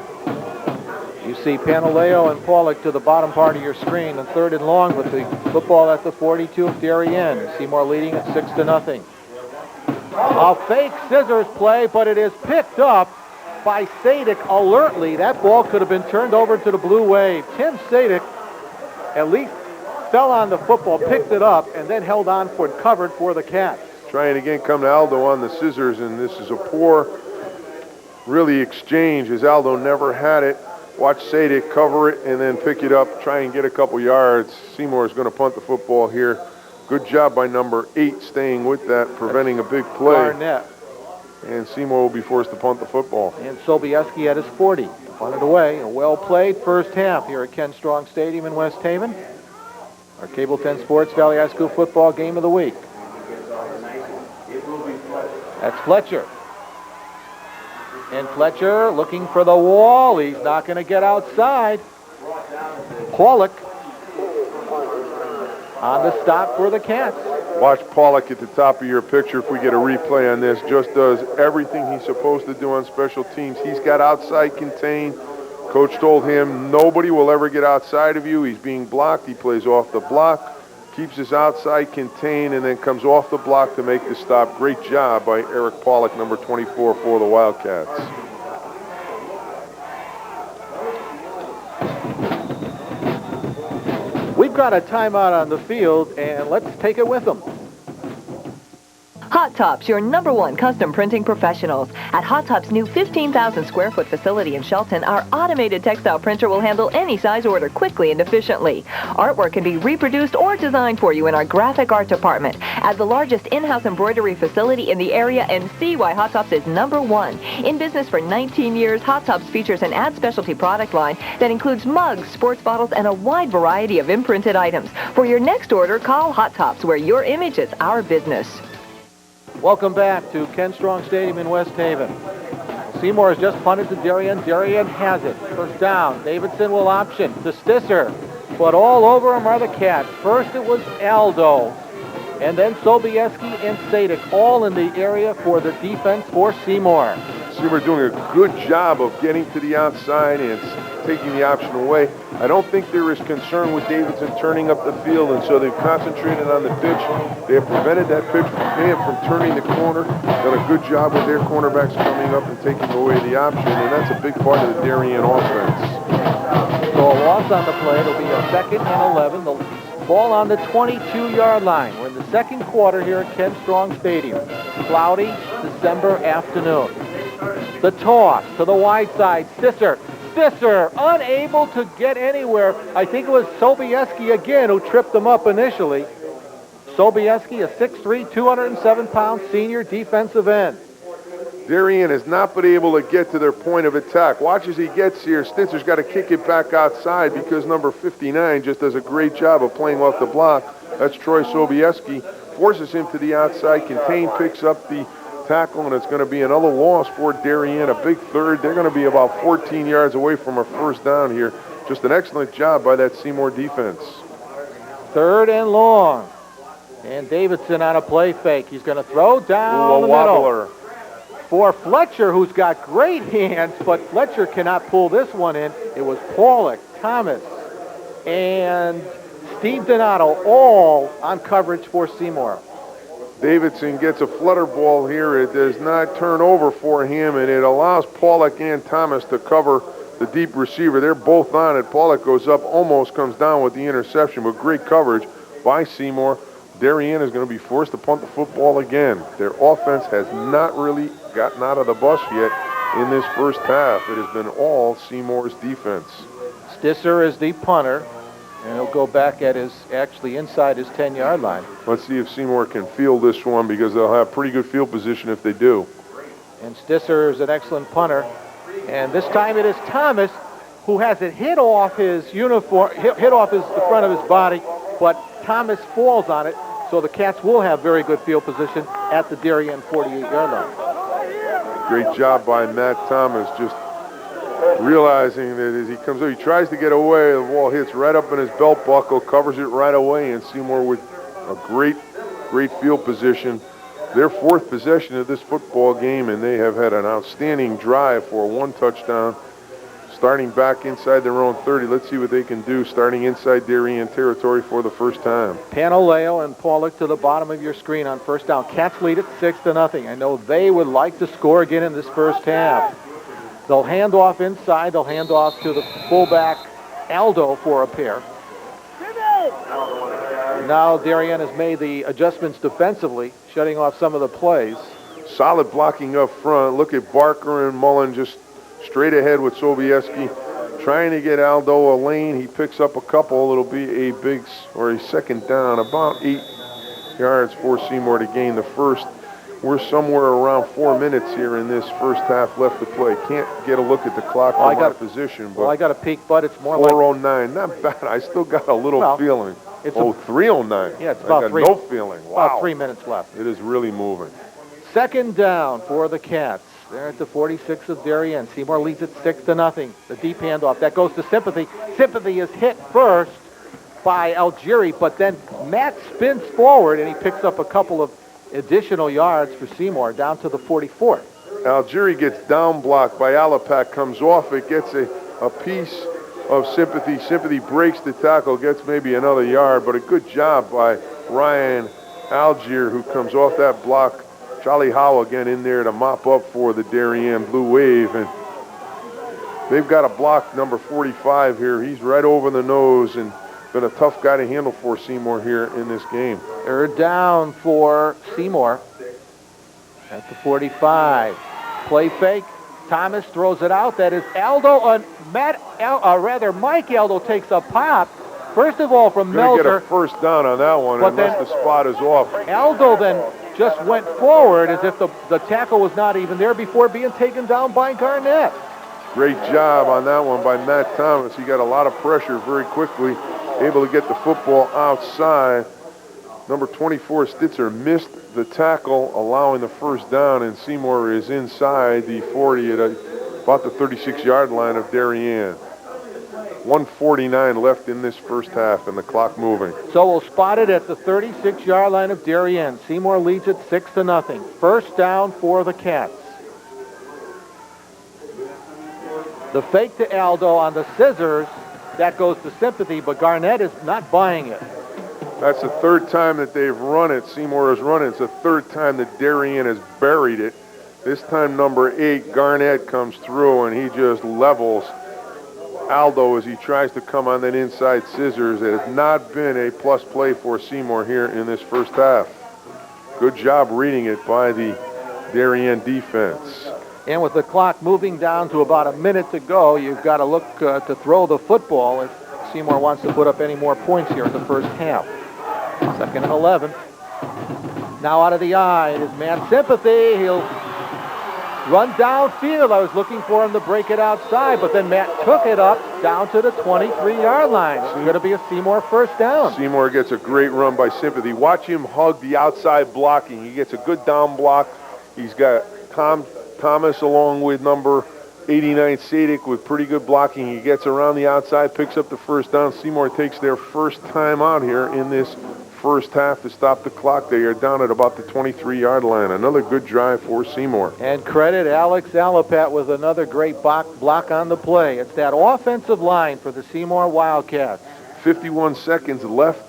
[SPEAKER 1] You see Pantaleo and Pollock to the bottom part of your screen, and 3rd and long with the football at the 42 of Darien. Seymour leading at 6-0. A fake scissors play, but it is picked up by Sadik alertly. That ball could have been turned over to the Blue Wave. Tim Sadik at least fell on the football, picked it up, and then held on for it, covered for the Cats.
[SPEAKER 2] Trying again come to Aldo on the scissors, and this is a poor, really, exchange as Aldo never had it. Watch Sadik cover it and then pick it up, try and get a couple yards. Seymour is going to punt the football here. Good job by number 8 staying with that, preventing a big play.
[SPEAKER 1] Barnett.
[SPEAKER 2] And Seymour will be forced to punt the football.
[SPEAKER 1] And Sobieski at his 40. Punted away. A well-played first half here at Ken Strong Stadium in West Haven. Our Cable 10 Sports Valley High School football game of the week. That's Fletcher. And Fletcher looking for the wall. He's not going to get outside. Pollock on the stop for the Cats.
[SPEAKER 2] Watch Pollock at the top of your picture if we get a replay on this. Just does everything he's supposed to do on special teams. He's got outside contained. Coach told him nobody will ever get outside of you. He's being blocked. He plays off the block, keeps his outside contained, and then comes off the block to make the stop. Great job by Eric Pollock, number 24 for the Wildcats.
[SPEAKER 1] We've got a timeout on the field, and let's take it with them.
[SPEAKER 13] Hot Tops, your #1 custom printing professionals. At Hot Tops' new 15,000 square foot facility in Shelton, our automated textile printer will handle any size order quickly and efficiently. Artwork can be reproduced or designed for you in our graphic art department. As the largest in-house embroidery facility in the area, and see why Hot Tops is #1. In business for 19 years, Hot Tops features an ad specialty product line that includes mugs, sports bottles, and a wide variety of imprinted items. For your next order, call Hot Tops, where your image is our business.
[SPEAKER 1] Welcome back to Ken Strong Stadium in West Haven. Seymour has just punted to Darien. Darien has it. First down. Davidson will option to Stisser. But all over him are the Cats. First it was Aldo. And then Sobieski and Sadik, all in the area for the defense for Seymour.
[SPEAKER 2] Seymour doing a good job of getting to the outside and taking the option away. I don't think there is concern with Davidson turning up the field, and so they've concentrated on the pitch. They have prevented that pitch from him from turning the corner. Done a good job with their cornerbacks coming up and taking away the option, and that's a big part of the Darien offense.
[SPEAKER 1] So a loss on the play. It'll be a 2nd and 11. The ball on the 22-yard line. We're in the second quarter here at Ken Strong Stadium. Cloudy December afternoon. The toss to the wide side. Stisser unable to get anywhere. I think it was Sobieski again who tripped him up initially. Sobieski, a 6'3", 207-pound senior defensive end.
[SPEAKER 2] Darien has not been able to get to their point of attack. Watch as he gets here. Stitzer's got to kick it back outside because number 59 just does a great job of playing off the block. That's Troy Sobieski. Forces him to the outside. Contain picks up the tackle, and it's going to be another loss for Darien, a big third. They're going to be about 14 yards away from a first down here. Just an excellent job by that Seymour defense.
[SPEAKER 1] 3rd and long. And Davidson on a play fake. He's going to throw down the middle for Fletcher, who's got great hands, but Fletcher cannot pull this one in. It was Pollock, Thomas, and Steve Donato all on coverage for Seymour.
[SPEAKER 2] Davidson gets a flutter ball here. It does not turn over for him, and it allows Pollock and Thomas to cover the deep receiver. They're both on it. Pollock goes up, almost comes down with the interception, but great coverage by Seymour. Darien is going to be forced to punt the football again. Their offense has not really gotten out of the bus yet in this first half. It has been all Seymour's defense.
[SPEAKER 1] Stisser is the punter, and he'll go back at actually inside his 10-yard line.
[SPEAKER 2] Let's see if Seymour can field this one, because they'll have pretty good field position if they do.
[SPEAKER 1] And Stisser is an excellent punter. And this time it is Thomas who has it hit off his uniform, hit off the front of his body, but Thomas falls on it, so the Cats will have very good field position at the Darien 48-yard line.
[SPEAKER 2] Great job by Matt Thomas, just realizing that as he comes up, he tries to get away, the ball hits right up in his belt buckle, covers it right away, and Seymour with a great field position. Their fourth possession of this football game, and they have had an outstanding drive for one touchdown, starting back inside their own 30. Let's see what they can do starting inside Darien territory for the first time.
[SPEAKER 1] Panaleo and Paulick to the bottom of your screen on first down. Cats lead it 6-0. I know they would like to score again in this first half. They'll hand off inside. They'll hand off to the fullback, Aldo, for a pair. Now Darien has made the adjustments defensively, shutting off some of the plays.
[SPEAKER 2] Solid blocking up front. Look at Barker and Mullen just straight ahead with Sobieski, trying to get Aldo a lane. He picks up a couple. It'll be a second down, about 8 yards for Seymour to gain the first. We're somewhere around 4 minutes here in this first half left to play. Can't get a look at the clock from my position, but
[SPEAKER 1] I got a peek, but it's more
[SPEAKER 2] 4:09. Not bad. I still got a little feeling.
[SPEAKER 1] It's
[SPEAKER 2] 3:09.
[SPEAKER 1] Yeah, it's about
[SPEAKER 2] no feeling. Wow.
[SPEAKER 1] About 3 minutes left.
[SPEAKER 2] It is really moving.
[SPEAKER 1] Second down for the Cats. They're at the 46 of Darien. Seymour leads it 6-0. The deep handoff. That goes to Sympathy. Sympathy is hit first by Algieri, but then Matt spins forward, and he picks up a couple of additional yards for Seymour down to the 44.
[SPEAKER 2] Algieri gets down blocked by Alapak, comes off it, gets a piece of Sympathy. Sympathy breaks the tackle, gets maybe another yard, but a good job by Ryan Algier, who comes off that block. Charlie Howe again in there to mop up for the Darien Blue Wave, and they've got a block number 45 here. He's right over the nose and been a tough guy to handle for Seymour here in this game.
[SPEAKER 1] Third down for Seymour at the 45. Play fake. Thomas throws it out. That is Aldo. Mike Aldo takes a pop. First of all, from Melzer.
[SPEAKER 2] Get a first down on that one, unless the spot is off.
[SPEAKER 1] Aldo then just went forward as if the tackle was not even there before being taken down by Garnett.
[SPEAKER 2] Great job on that one by Matt Thomas. He got a lot of pressure very quickly, able to get the football outside. Number 24, Stitzer, missed the tackle, allowing the first down, and Seymour is inside the 40 at about the 36-yard line of Darien. 1:49 left in this first half, and the clock moving.
[SPEAKER 1] So we'll spot it at the 36-yard line of Darien. Seymour leads it 6-0. First down for the Cats. The fake to Aldo on the scissors. That goes to Sympathy, but Garnett is not buying it.
[SPEAKER 2] That's the third time that they've run it. Seymour has run it. It's the third time that Darien has buried it. This time number 8, Garnett, comes through, and he just levels Aldo as he tries to come on that inside scissors. It has not been a plus play for Seymour here in this first half. Good job reading it by the Darien defense.
[SPEAKER 1] And with the clock moving down to about a minute to go, you've got to look to throw the football if Seymour wants to put up any more points here in the first half. Second and 11. Now out of the eye, it is Matt Sympathy. He'll run downfield. I was looking for him to break it outside, but then Matt took it up down to the 23-yard line. It's going to be a Seymour first down.
[SPEAKER 2] Seymour gets a great run by Sympathy. Watch him hug the outside blocking. He gets a good down block. He's got Thomas along with number 89 Sadik with pretty good blocking. He gets around the outside, picks up the first down. Seymour takes their first time out here in this first half to stop the clock. They are down at about the 23-yard line. Another good drive for Seymour.
[SPEAKER 1] And credit Alex Alapat with another great block on the play. It's that offensive line for the Seymour Wildcats.
[SPEAKER 2] 51 seconds left.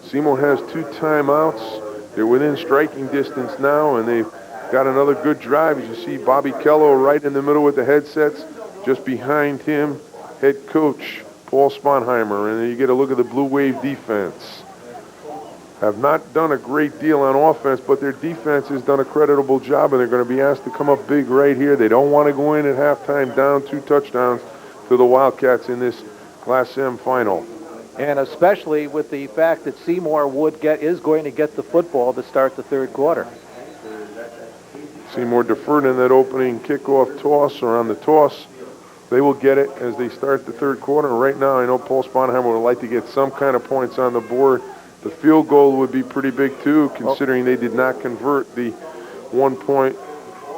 [SPEAKER 2] Seymour has 2 timeouts. They're within striking distance now, and they've got another good drive. As you see Bobby Kello right in the middle with the headsets. Just behind him, head coach Paul Sponheimer. And then you get a look at the Blue Wave defense. have not done a great deal on offense, but their defense has done a creditable job, and they're going to be asked to come up big right here. They don't want to go in at halftime down 2 touchdowns to the Wildcats in this Class M final.
[SPEAKER 1] And especially with the fact that Seymour is going to get the football to start the third quarter.
[SPEAKER 2] Seymour deferred in that opening kickoff toss, or on the toss. They will get it as they start the third quarter. Right now, I know Paul Sponheimer would like to get some kind of points on the board. The field goal would be pretty big, too, considering they did not convert the 1-point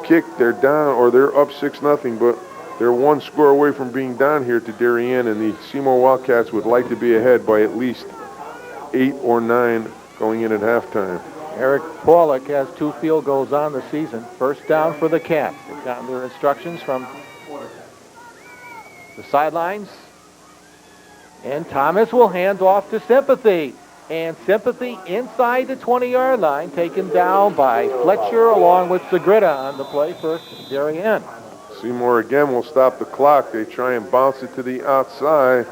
[SPEAKER 2] kick. They're down, or they're up 6-0, but they're 1 score away from being down here to Darien, and the Seymour Wildcats would like to be ahead by at least 8 or 9 going in at halftime.
[SPEAKER 1] Eric Pollock has 2 field goals on the season. First down for the Cats. They've gotten their instructions from the sidelines. And Thomas will hand off to Sympathy. And Sympathy inside the 20-yard line, taken down by Fletcher along with Segrita on the play for Darien.
[SPEAKER 2] Seymour again will stop the clock. They try and bounce it to the outside.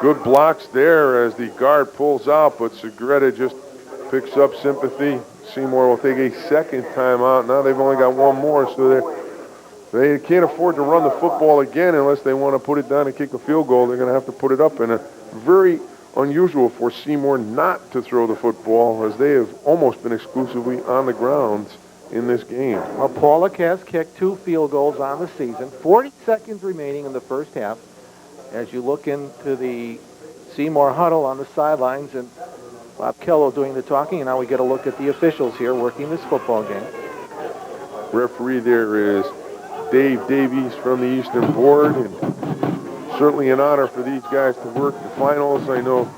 [SPEAKER 2] Good blocks there as the guard pulls out, but Segrita just picks up Sympathy. Seymour will take a second timeout. Now they've only got 1 more, so they can't afford to run the football again unless they want to put it down and kick a field goal. They're going to have to put it up, and very unusual for Seymour not to throw the football, as they have almost been exclusively on the ground in this game.
[SPEAKER 1] Well, Pollock has kicked 2 field goals on the season. 40 seconds remaining in the first half. As you look into the Seymour huddle on the sidelines, and Bob Kello doing the talking, and now we get a look at the officials here working this football game.
[SPEAKER 2] Referee there is Dave Davies from the Eastern Board, and certainly an honor for these guys to work the finals. I know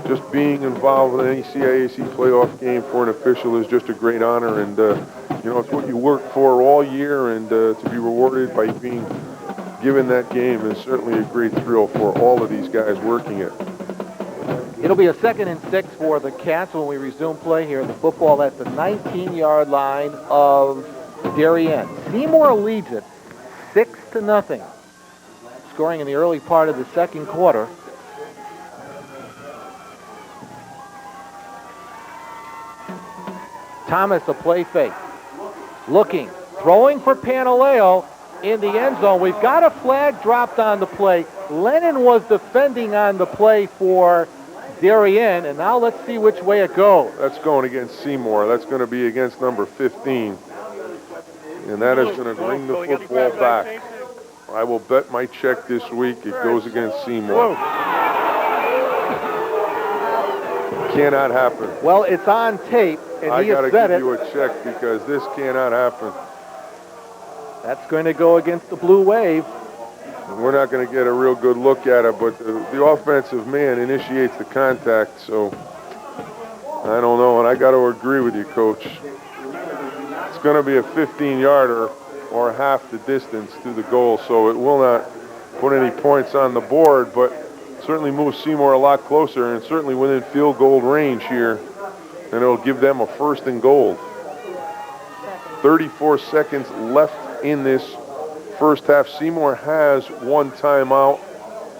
[SPEAKER 2] just being involved in any CIAC playoff game for an official is just a great honor, and it's what you work for all year, and to be rewarded by being given that game is certainly a great thrill for all of these guys working it.
[SPEAKER 1] It'll be a 2nd and 6 for the Cats when we resume play here. The football at the 19-yard line of Darien. Seymour leads it 6-0, scoring in the early part of the second quarter. Thomas, a play fake. Looking, throwing for Pantaleo in the end zone. We've got a flag dropped on the play. Lennon was defending on the play for Darien, and now let's see which way it goes.
[SPEAKER 2] That's going against Seymour. That's going to be against number 15. And that is going to bring the football back. I will bet my check this week it goes against Seymour. Cannot happen.
[SPEAKER 1] Well, it's on tape, and he has said it.
[SPEAKER 2] I got to give you a check because this cannot happen.
[SPEAKER 1] That's going to go against the Blue Wave.
[SPEAKER 2] We're not going to get a real good look at it, but the offensive man initiates the contact, so I don't know, and I got to agree with you, Coach. It's going to be a 15-yarder or half the distance to the goal, so it will not put any points on the board, but certainly moves Seymour a lot closer and certainly within field goal range here, and it'll give them a 1st and goal. 34 seconds left in this first half. Seymour has 1 timeout.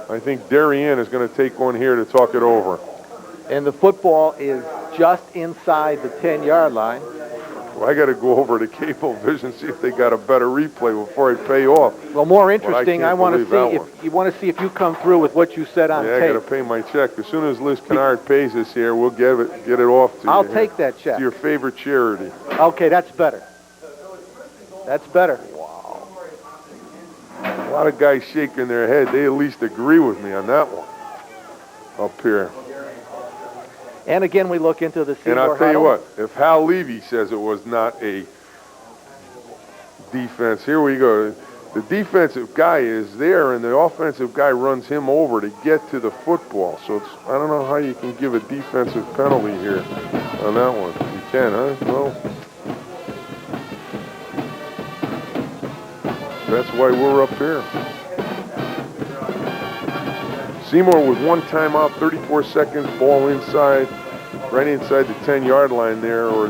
[SPEAKER 2] I think Darien is going to take one here to talk it over.
[SPEAKER 1] And the football is just inside the 10-yard line.
[SPEAKER 2] Well, I got to go over to Cablevision, see if they got a better replay before I pay off.
[SPEAKER 1] Well, more interesting, I want to see if you come through with what you said on tape.
[SPEAKER 2] I got to pay my check. As soon as Liz Kennard pays us here, we'll get it off to you.
[SPEAKER 1] I'll take that check.
[SPEAKER 2] To your favorite charity.
[SPEAKER 1] Okay, that's better. That's better.
[SPEAKER 2] Wow. A lot of guys shaking their head. They at least agree with me on that one up here.
[SPEAKER 1] And again, we look into the Seymour
[SPEAKER 2] And I'll tell
[SPEAKER 1] huddle.
[SPEAKER 2] you what, if Hal Levy says it was not a defense, here we go. The defensive guy is there, and the offensive guy runs him over to get to the football. So I don't know how you can give a defensive penalty here on that one. You can, huh? Well, that's why we're up here. Seymour with 1 timeout, 34 seconds, ball inside, right inside the 10-yard line there, or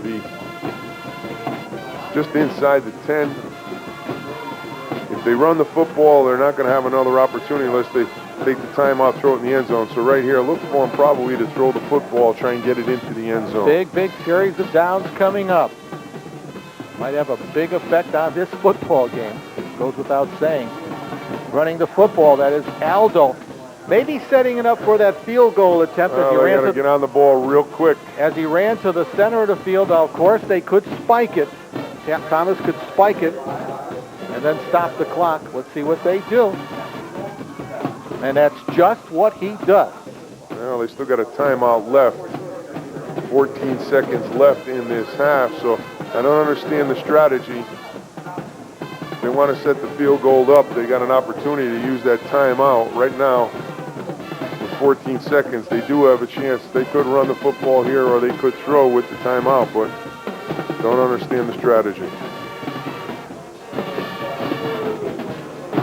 [SPEAKER 2] just inside the 10. If they run the football, they're not going to have another opportunity unless they take the timeout, throw it in the end zone. So right here, look for him probably to throw the football, try and get it into the end zone.
[SPEAKER 1] Big series of downs coming up. Might have a big effect on this football game. Goes without saying. Running the football, that is Aldo. Maybe setting it up for that field goal attempt. As he
[SPEAKER 2] they
[SPEAKER 1] ran
[SPEAKER 2] got to get on the ball real quick.
[SPEAKER 1] As he ran to the center of the field, of course, they could spike it. Thomas could spike it and then stop the clock. Let's see what they do. And that's just what he does.
[SPEAKER 2] Well, they still got a timeout left. 14 seconds left in this half, so I don't understand the strategy. If they want to set the field goal up, they got an opportunity to use that timeout. Right now, with 14 seconds, they do have a chance. They could run the football here or they could throw with the timeout, but don't understand the strategy.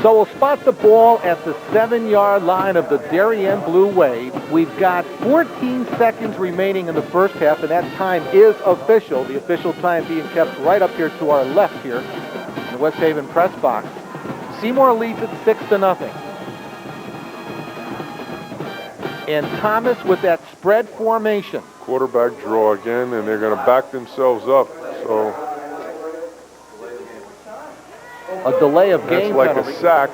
[SPEAKER 1] So we'll spot the ball at the 7-yard line of the Darien Blue Wave. We've got 14 seconds remaining in the first half, and that time is official. The official time being kept right up here to our left here in the West Haven press box. Seymour leads it 6-0. And Thomas with that spread formation.
[SPEAKER 2] Quarterback draw again, and they're going to back themselves up. So
[SPEAKER 1] a delay of game
[SPEAKER 2] that's like
[SPEAKER 1] penalty.
[SPEAKER 2] a sack.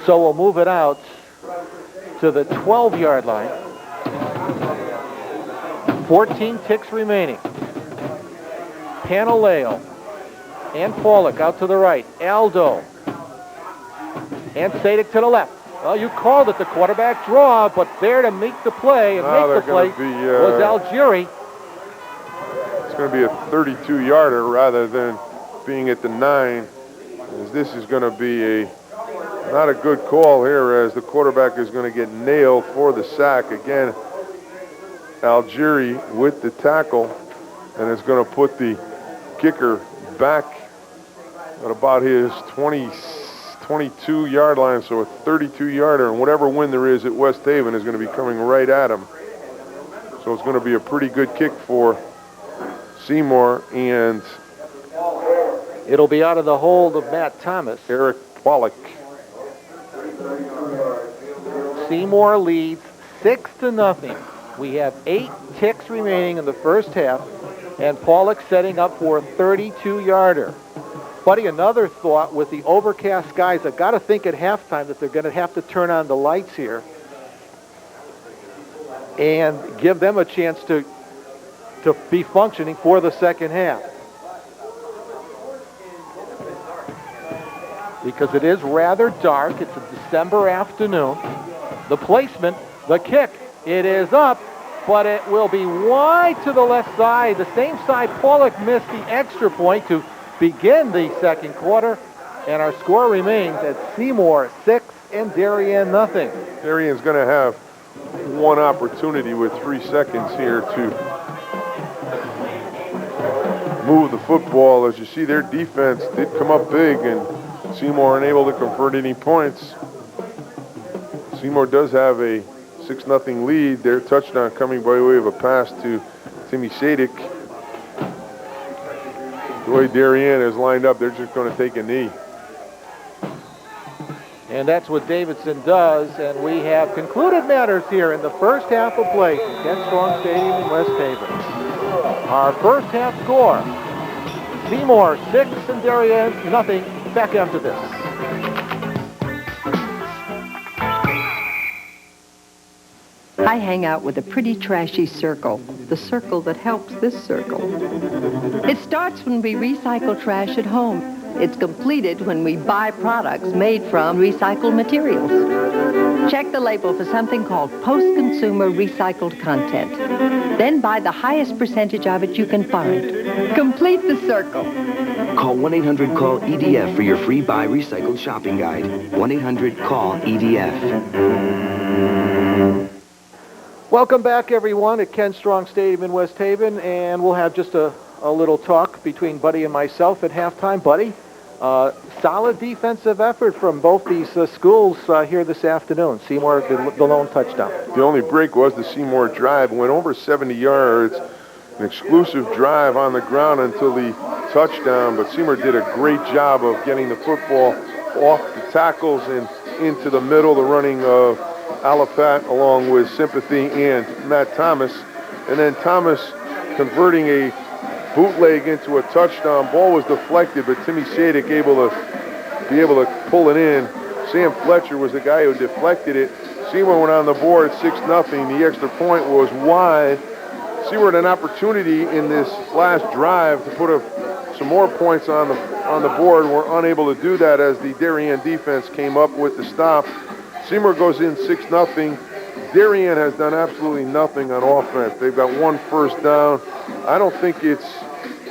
[SPEAKER 1] So we'll move it out to the 12-yard line. 14 ticks remaining. Panaleo and Pollock out to the right. Aldo and Sadik to the left. Well, you called it the quarterback draw, but there to make the play and make the play was Algieri.
[SPEAKER 2] It's going to be a 32-yarder rather than being at the 9. As this is going to be not a good call here, as the quarterback is going to get nailed for the sack. Again, Algieri with the tackle, and it's going to put the kicker back at about his 22-yard line, so a 32-yarder, and whatever wind there is at West Haven is going to be coming right at him. So it's going to be a pretty good kick for Seymour, and
[SPEAKER 1] it'll be out of the hold of Matt Thomas.
[SPEAKER 2] Eric Pollock.
[SPEAKER 1] Seymour leads 6-0. We have 8 ticks remaining in the first half, and Pollock setting up for a 32-yarder. Buddy, another thought with the overcast skies, I've got to think at halftime that they're going to have to turn on the lights here and give them a chance to be functioning for the second half. Because it is rather dark. It's a December afternoon. The placement, the kick, it is up, but it will be wide to the left side. The same side Pollock missed the extra point to begin the second quarter, and our score remains at Seymour 6 and Darien nothing.
[SPEAKER 2] Darien's going to have one opportunity with 3 seconds here to move the football. As you see, their defense did come up big, and Seymour unable to convert any points. Seymour does have a 6-0 lead. Their touchdown coming by way of a pass to Timmy Sadik. The way Darien is lined up, they're just going to take a knee.
[SPEAKER 1] And that's what Davidson does, and we have concluded matters here in the first half of play at Ken Strong Stadium in West Haven. Our first half score, Seymour 6 and Darien nothing. Back after this.
[SPEAKER 14] I hang out with a pretty trashy circle, the circle that helps this circle. It starts when we recycle trash at home. It's completed when we buy products made from recycled materials. Check the label for something called post-consumer recycled content. Then buy the highest percentage of it you can find. Complete the circle.
[SPEAKER 15] Call 1-800-CALL-EDF for your free Buy Recycled shopping guide. 1-800-CALL-EDF.
[SPEAKER 1] Welcome back, everyone, at Ken Strong Stadium in West Haven, and we'll have just a little talk between Buddy and myself at halftime. Buddy, Solid defensive effort from both these schools here this afternoon. Seymour, the lone touchdown.
[SPEAKER 2] The only break was the Seymour drive. Went over 70 yards. An exclusive drive on the ground until the touchdown. But Seymour did a great job of getting the football off the tackles and into the middle. The running of Alapat along with Sympathy and Matt Thomas. And then Thomas converting a bootleg into a touchdown. Ball was deflected, but Timmy Sadik able to pull it in. Sam Fletcher was the guy who deflected it. Seymour went on the board 6-0. The extra point was wide. Seymour had an opportunity in this last drive to put some more points on the board. Were unable to do that as the Darien defense came up with the stop. Seymour goes in 6-0. Darien has done absolutely nothing on offense. They've got 1 first down. I don't think it's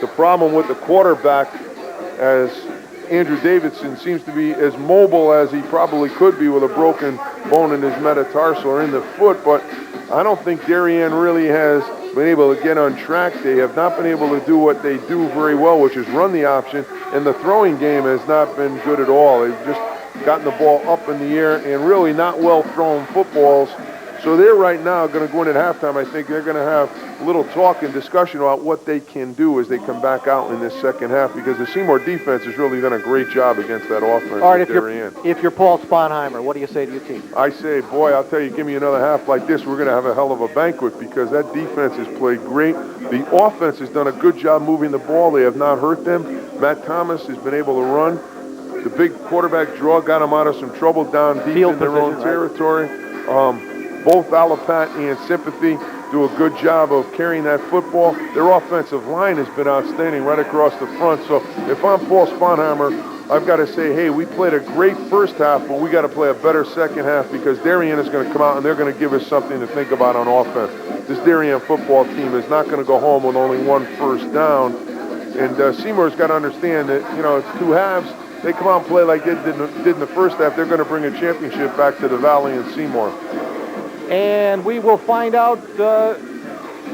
[SPEAKER 2] the problem with the quarterback, as Andrew Davidson seems to be as mobile as he probably could be with a broken bone in his metatarsal or in the foot, but I don't think Darien really has been able to get on track. They have not been able to do what they do very well, which is run the option, and the throwing game has not been good at all. They've just gotten the ball up in the air and really not well thrown footballs. So they're right now going to go in at halftime. I think they're going to have a little talk and discussion about what they can do as they come back out in this second half, because the Seymour defense has really done a great job against that offense.
[SPEAKER 1] All right, if you're Paul Sponheimer, what do you say to your team?
[SPEAKER 2] I say, boy, I'll tell you, give me another half like this, we're going to have a hell of a banquet, because that defense has played great. The offense has done a good job moving the ball. They have not hurt them. Matt Thomas has been able to run. The big quarterback draw got them out of some trouble down deep in their own territory. Both Alapat and Sympathy do a good job of carrying that football. Their offensive line has been outstanding right across the front. So if I'm Paul Sponheimer, I've got to say, hey, we played a great first half, but we got to play a better second half, because Darien is going to come out and they're going to give us something to think about on offense. This Darien football team is not going to go home with only 1 first down. And Seymour's got to understand that, it's 2 halves. They come out and play like they did in the first half, they're going to bring a championship back to the Valley and Seymour.
[SPEAKER 1] And we will find out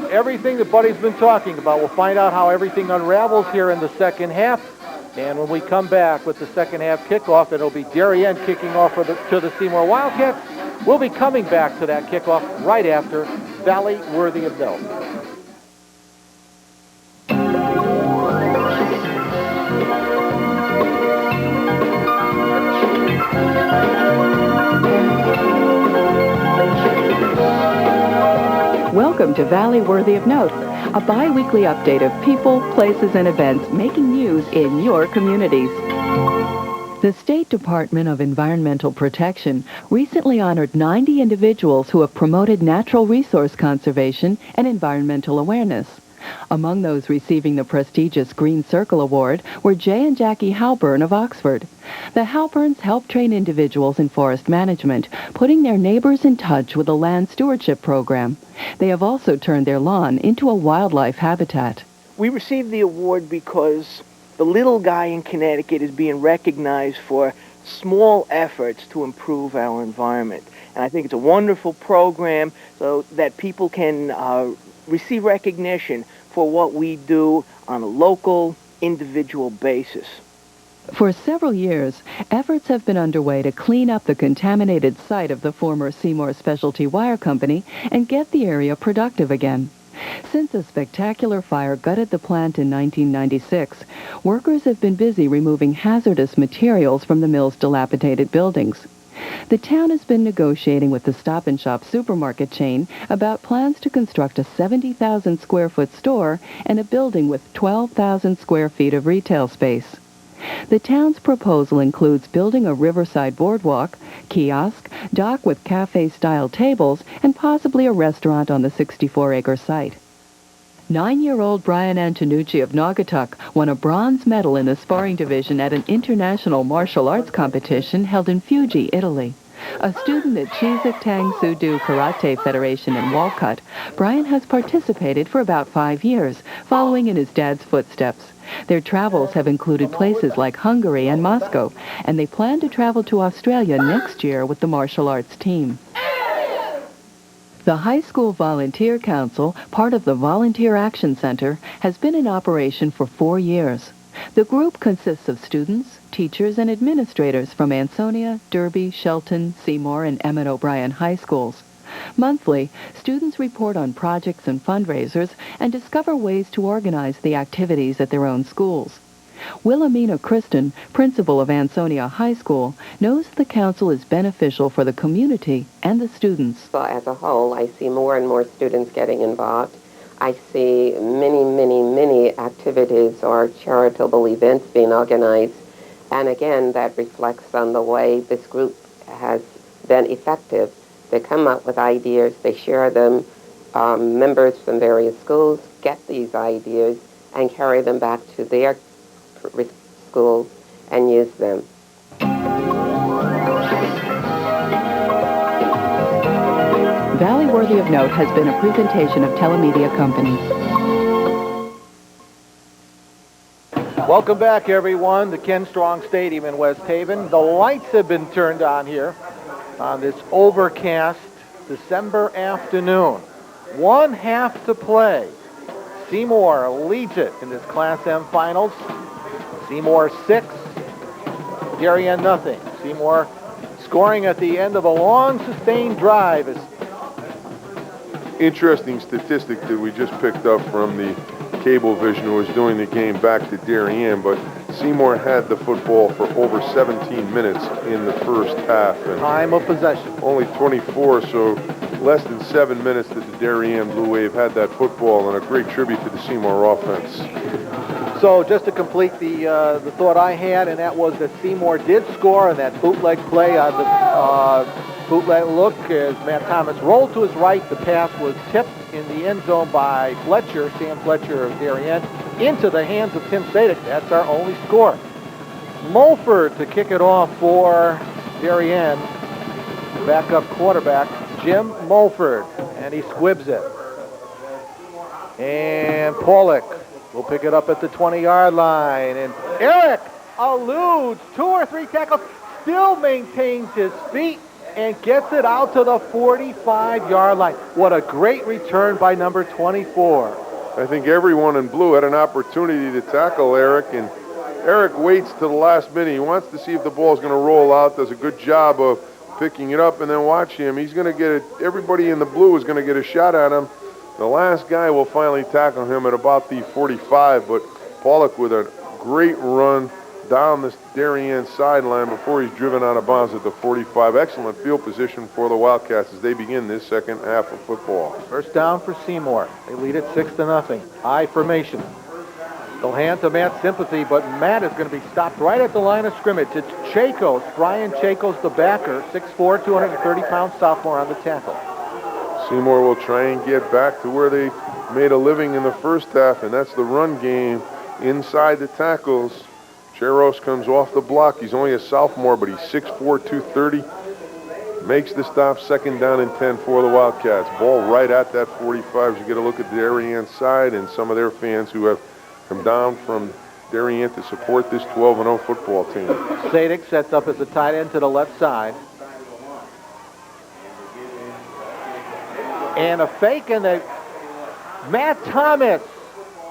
[SPEAKER 1] everything that Buddy's been talking about. We'll find out how everything unravels here in the second half. And when we come back with the second half kickoff, it'll be Darien kicking off to the Seymour Wildcats. We'll be coming back to that kickoff right after Valley Worthy of Note.
[SPEAKER 4] Welcome to Valley Worthy of Note, a bi-weekly update of people, places, and events making news in your communities. The State Department of Environmental Protection recently honored 90 individuals who have promoted natural resource conservation and environmental awareness. Among those receiving the prestigious Green Circle Award were Jay and Jackie Halburn of Oxford. The Halburns help train individuals in forest management, putting their neighbors in touch with the land stewardship program. They have also turned their lawn into a wildlife habitat.
[SPEAKER 16] We received the award because the little guy in Connecticut is being recognized for small efforts to improve our environment. And I think it's a wonderful program so that people can receive recognition for what we do on a local, individual basis.
[SPEAKER 4] For several years, efforts have been underway to clean up the contaminated site of the former Seymour Specialty Wire Company and get the area productive again. Since a spectacular fire gutted the plant in 1996, workers have been busy removing hazardous materials from the mill's dilapidated buildings. The town has been negotiating with the Stop and Shop supermarket chain about plans to construct a 70,000 square foot store and a building with 12,000 square feet of retail space. The town's proposal includes building a riverside boardwalk, kiosk, dock with cafe-style tables, and possibly a restaurant on the 64-acre site. 9-year-old Brian Antonucci of Naugatuck won a bronze medal in the sparring division at an international martial arts competition held in Fuji, Italy. A student at Chizik Tang Soo-do Karate Federation in Walcott, Brian has participated for about 5 years, following in his dad's footsteps. Their travels have included places like Hungary and Moscow, and they plan to travel to Australia next year with the martial arts team. The High School Volunteer Council, part of the Volunteer Action Center, has been in operation for 4 years. The group consists of students, teachers and administrators from Ansonia, Derby, Shelton, Seymour, and Emmett O'Brien high schools. Monthly, students report on projects and fundraisers and discover ways to organize the activities at their own schools. Wilhelmina Kristen, principal of Ansonia High School, knows the council is beneficial for the community and the students.
[SPEAKER 17] So as a whole, I see more and more students getting involved. I see many activities or charitable events being organized. And again, that reflects on the way this group has been effective. They come up with ideas, they share them. Members from various schools get these ideas and carry them back to their schools and use them.
[SPEAKER 4] Valley Worthy of Note has been a presentation of Telemedia Company.
[SPEAKER 1] Welcome back, everyone, to Ken Strong Stadium in West Haven. The lights have been turned on here on this overcast December afternoon. 1 half to play. Seymour leads it in this Class M Finals. Seymour 6, Darien nothing. Seymour scoring at the end of a long sustained drive.
[SPEAKER 2] Interesting statistic that we just picked up from the cable vision who was doing the game back to Darien, but Seymour had the football for over 17 minutes in the first half. And
[SPEAKER 1] time of possession.
[SPEAKER 2] Only 24, so less than 7 minutes that the Darien Blue Wave had that football, and a great tribute to the Seymour offense.
[SPEAKER 1] So just to complete the thought I had, and that was that Seymour did score on that bootleg play on the bootleg look as Matt Thomas rolled to his right. The pass was tipped in the end zone by Fletcher, Sam Fletcher of Darien, into the hands of Tim Sadek. That's our only score. Mulford to kick it off for Darien. Backup quarterback, Jim Mulford, and he squibs it. And Pollock will pick it up at the 20-yard line. And Eric eludes 2 or 3 tackles, still maintains his feet, and gets it out to the 45-yard line. What a great return by number 24.
[SPEAKER 2] I think everyone in blue had an opportunity to tackle Eric, and Eric waits to the last minute. He wants to see if the ball is going to roll out, does a good job of picking it up, and then watch him. He's going to get it. Everybody in the blue is going to get a shot at him. The last guy will finally tackle him at about the 45, but Pollock with a great run down the Darien sideline before he's driven out of bounds at the 45. Excellent field position for the Wildcats as they begin this second half of football.
[SPEAKER 1] First down for Seymour. They lead it 6-0. High formation. They'll hand to Matt Sympathy, but Matt is going to be stopped right at the line of scrimmage. It's Chacos, Brian Chacos, the backer, 6'4", 230-pound sophomore on the tackle.
[SPEAKER 2] Seymour will try and get back to where they made a living in the first half, and that's the run game inside the tackles. Chacos comes off the block. He's only a sophomore, but he's 6'4", 230. Makes the stop, second down and 10 for the Wildcats. Ball right at that 45 as you get a look at the Darien side and some of their fans who have come down from Darien to support this 12-0 football team.
[SPEAKER 1] Sadek sets up as a tight end to the left side. And a fake, and Matt Thomas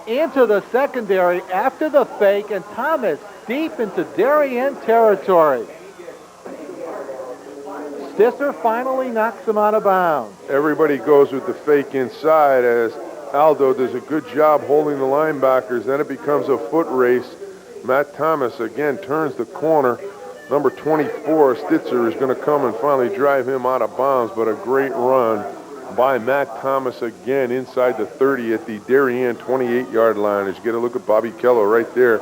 [SPEAKER 1] into the secondary after the fake, and Thomas deep into Darien territory. Stisser finally knocks him out of bounds.
[SPEAKER 2] Everybody goes with the fake inside as Aldo does a good job holding the linebackers. Then it becomes a foot race. Matt Thomas again turns the corner. Number 24, Stitzer, is going to come and finally drive him out of bounds, but a great run by Matt Thomas again inside the 30 at the Darien 28-yard line. As you get a look at Bobby Keller right there,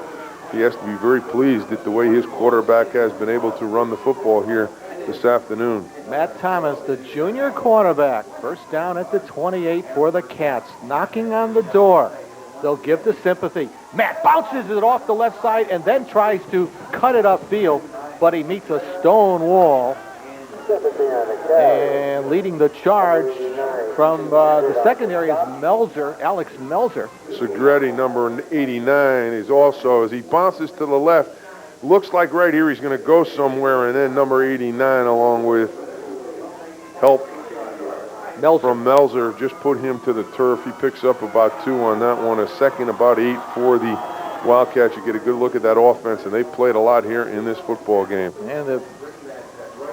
[SPEAKER 2] he has to be very pleased at the way his quarterback has been able to run the football here this afternoon.
[SPEAKER 1] Matt Thomas, the junior quarterback, first down at the 28 for the Cats, knocking on the door. They'll give the Sympathy. Matt bounces it off the left side and then tries to cut it upfield, but he meets a stone wall. And leading the charge from the secondary is Melzer, Alex Melzer.
[SPEAKER 2] Segretti, number 89, is also, as he bounces to the left, looks like right here he's going to go somewhere, and then number 89 along with help from Melzer just put him to the turf. He picks up about 2 on that one, a second about 8 for the Wildcats, you get a good look at that offense, and they played a lot here in this football game.
[SPEAKER 1] And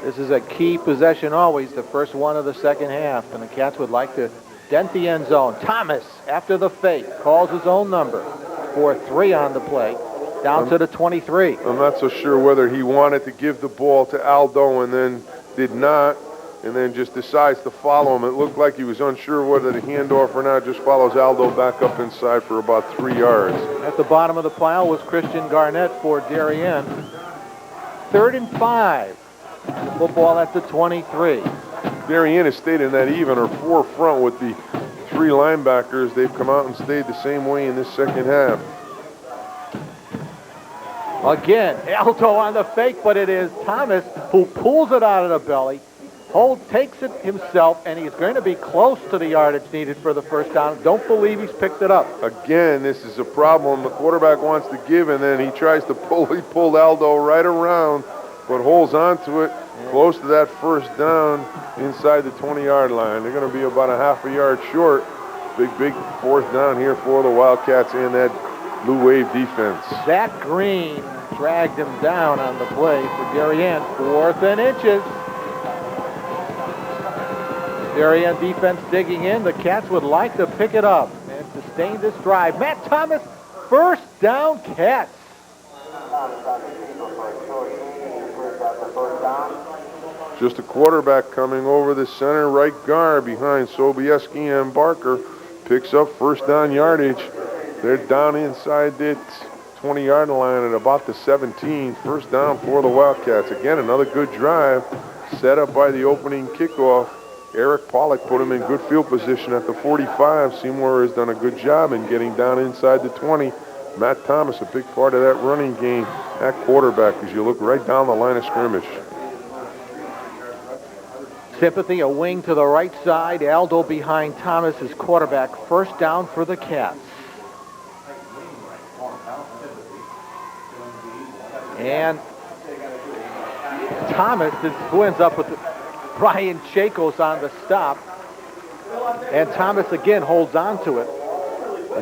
[SPEAKER 1] this is a key possession always, the first one of the second half, and the Cats would like to dent the end zone. Thomas, after the fake, calls his own number for 3 on the play, down to the 23.
[SPEAKER 2] I'm not so sure whether he wanted to give the ball to Aldo and then did not, and then just decides to follow him. It looked like he was unsure whether to hand off or not, just follows Aldo back up inside for about 3 yards.
[SPEAKER 1] At the bottom of the pile was Christian Garnett for Darien. 3rd and 5. Football at the 23.
[SPEAKER 2] Darien has stayed in that even or 4 front with the 3 linebackers. They've come out and stayed the same way in this second half.
[SPEAKER 1] Again, Aldo on the fake, but it is Thomas who pulls it out of the belly. Holt takes it himself, and he's going to be close to the yardage needed for the first down. Don't believe he's picked it up.
[SPEAKER 2] Again, this is a problem. The quarterback wants to give, and then he tries to pull. He pulled Aldo right around, but holds onto it close to that first down inside the 20-yard line. They're going to be about a half a yard short. Big 4th down here for the Wildcats and that Blue Wave defense.
[SPEAKER 1] Zach Green dragged him down on the play for Darien. 4th and inches. Darien defense digging in. The Cats would like to pick it up and sustain this drive. Matt Thomas, first down Cats.
[SPEAKER 2] Just a quarterback coming over the center right guard behind Sobieski and Barker. Picks up first down yardage. They're down inside the 20-yard line at about the 17. First down for the Wildcats. Again, another good drive set up by the opening kickoff. Eric Pollock put him in good field position at the 45. Seymour has done a good job in getting down inside the 20. Matt Thomas, a big part of that running game at quarterback as you look right down the line of scrimmage.
[SPEAKER 1] Sympathy, a wing to the right side. Aldo behind Thomas as quarterback. First down for the Cats. And Thomas is who ends up with Brian Chacos on the stop. And Thomas again holds on to it.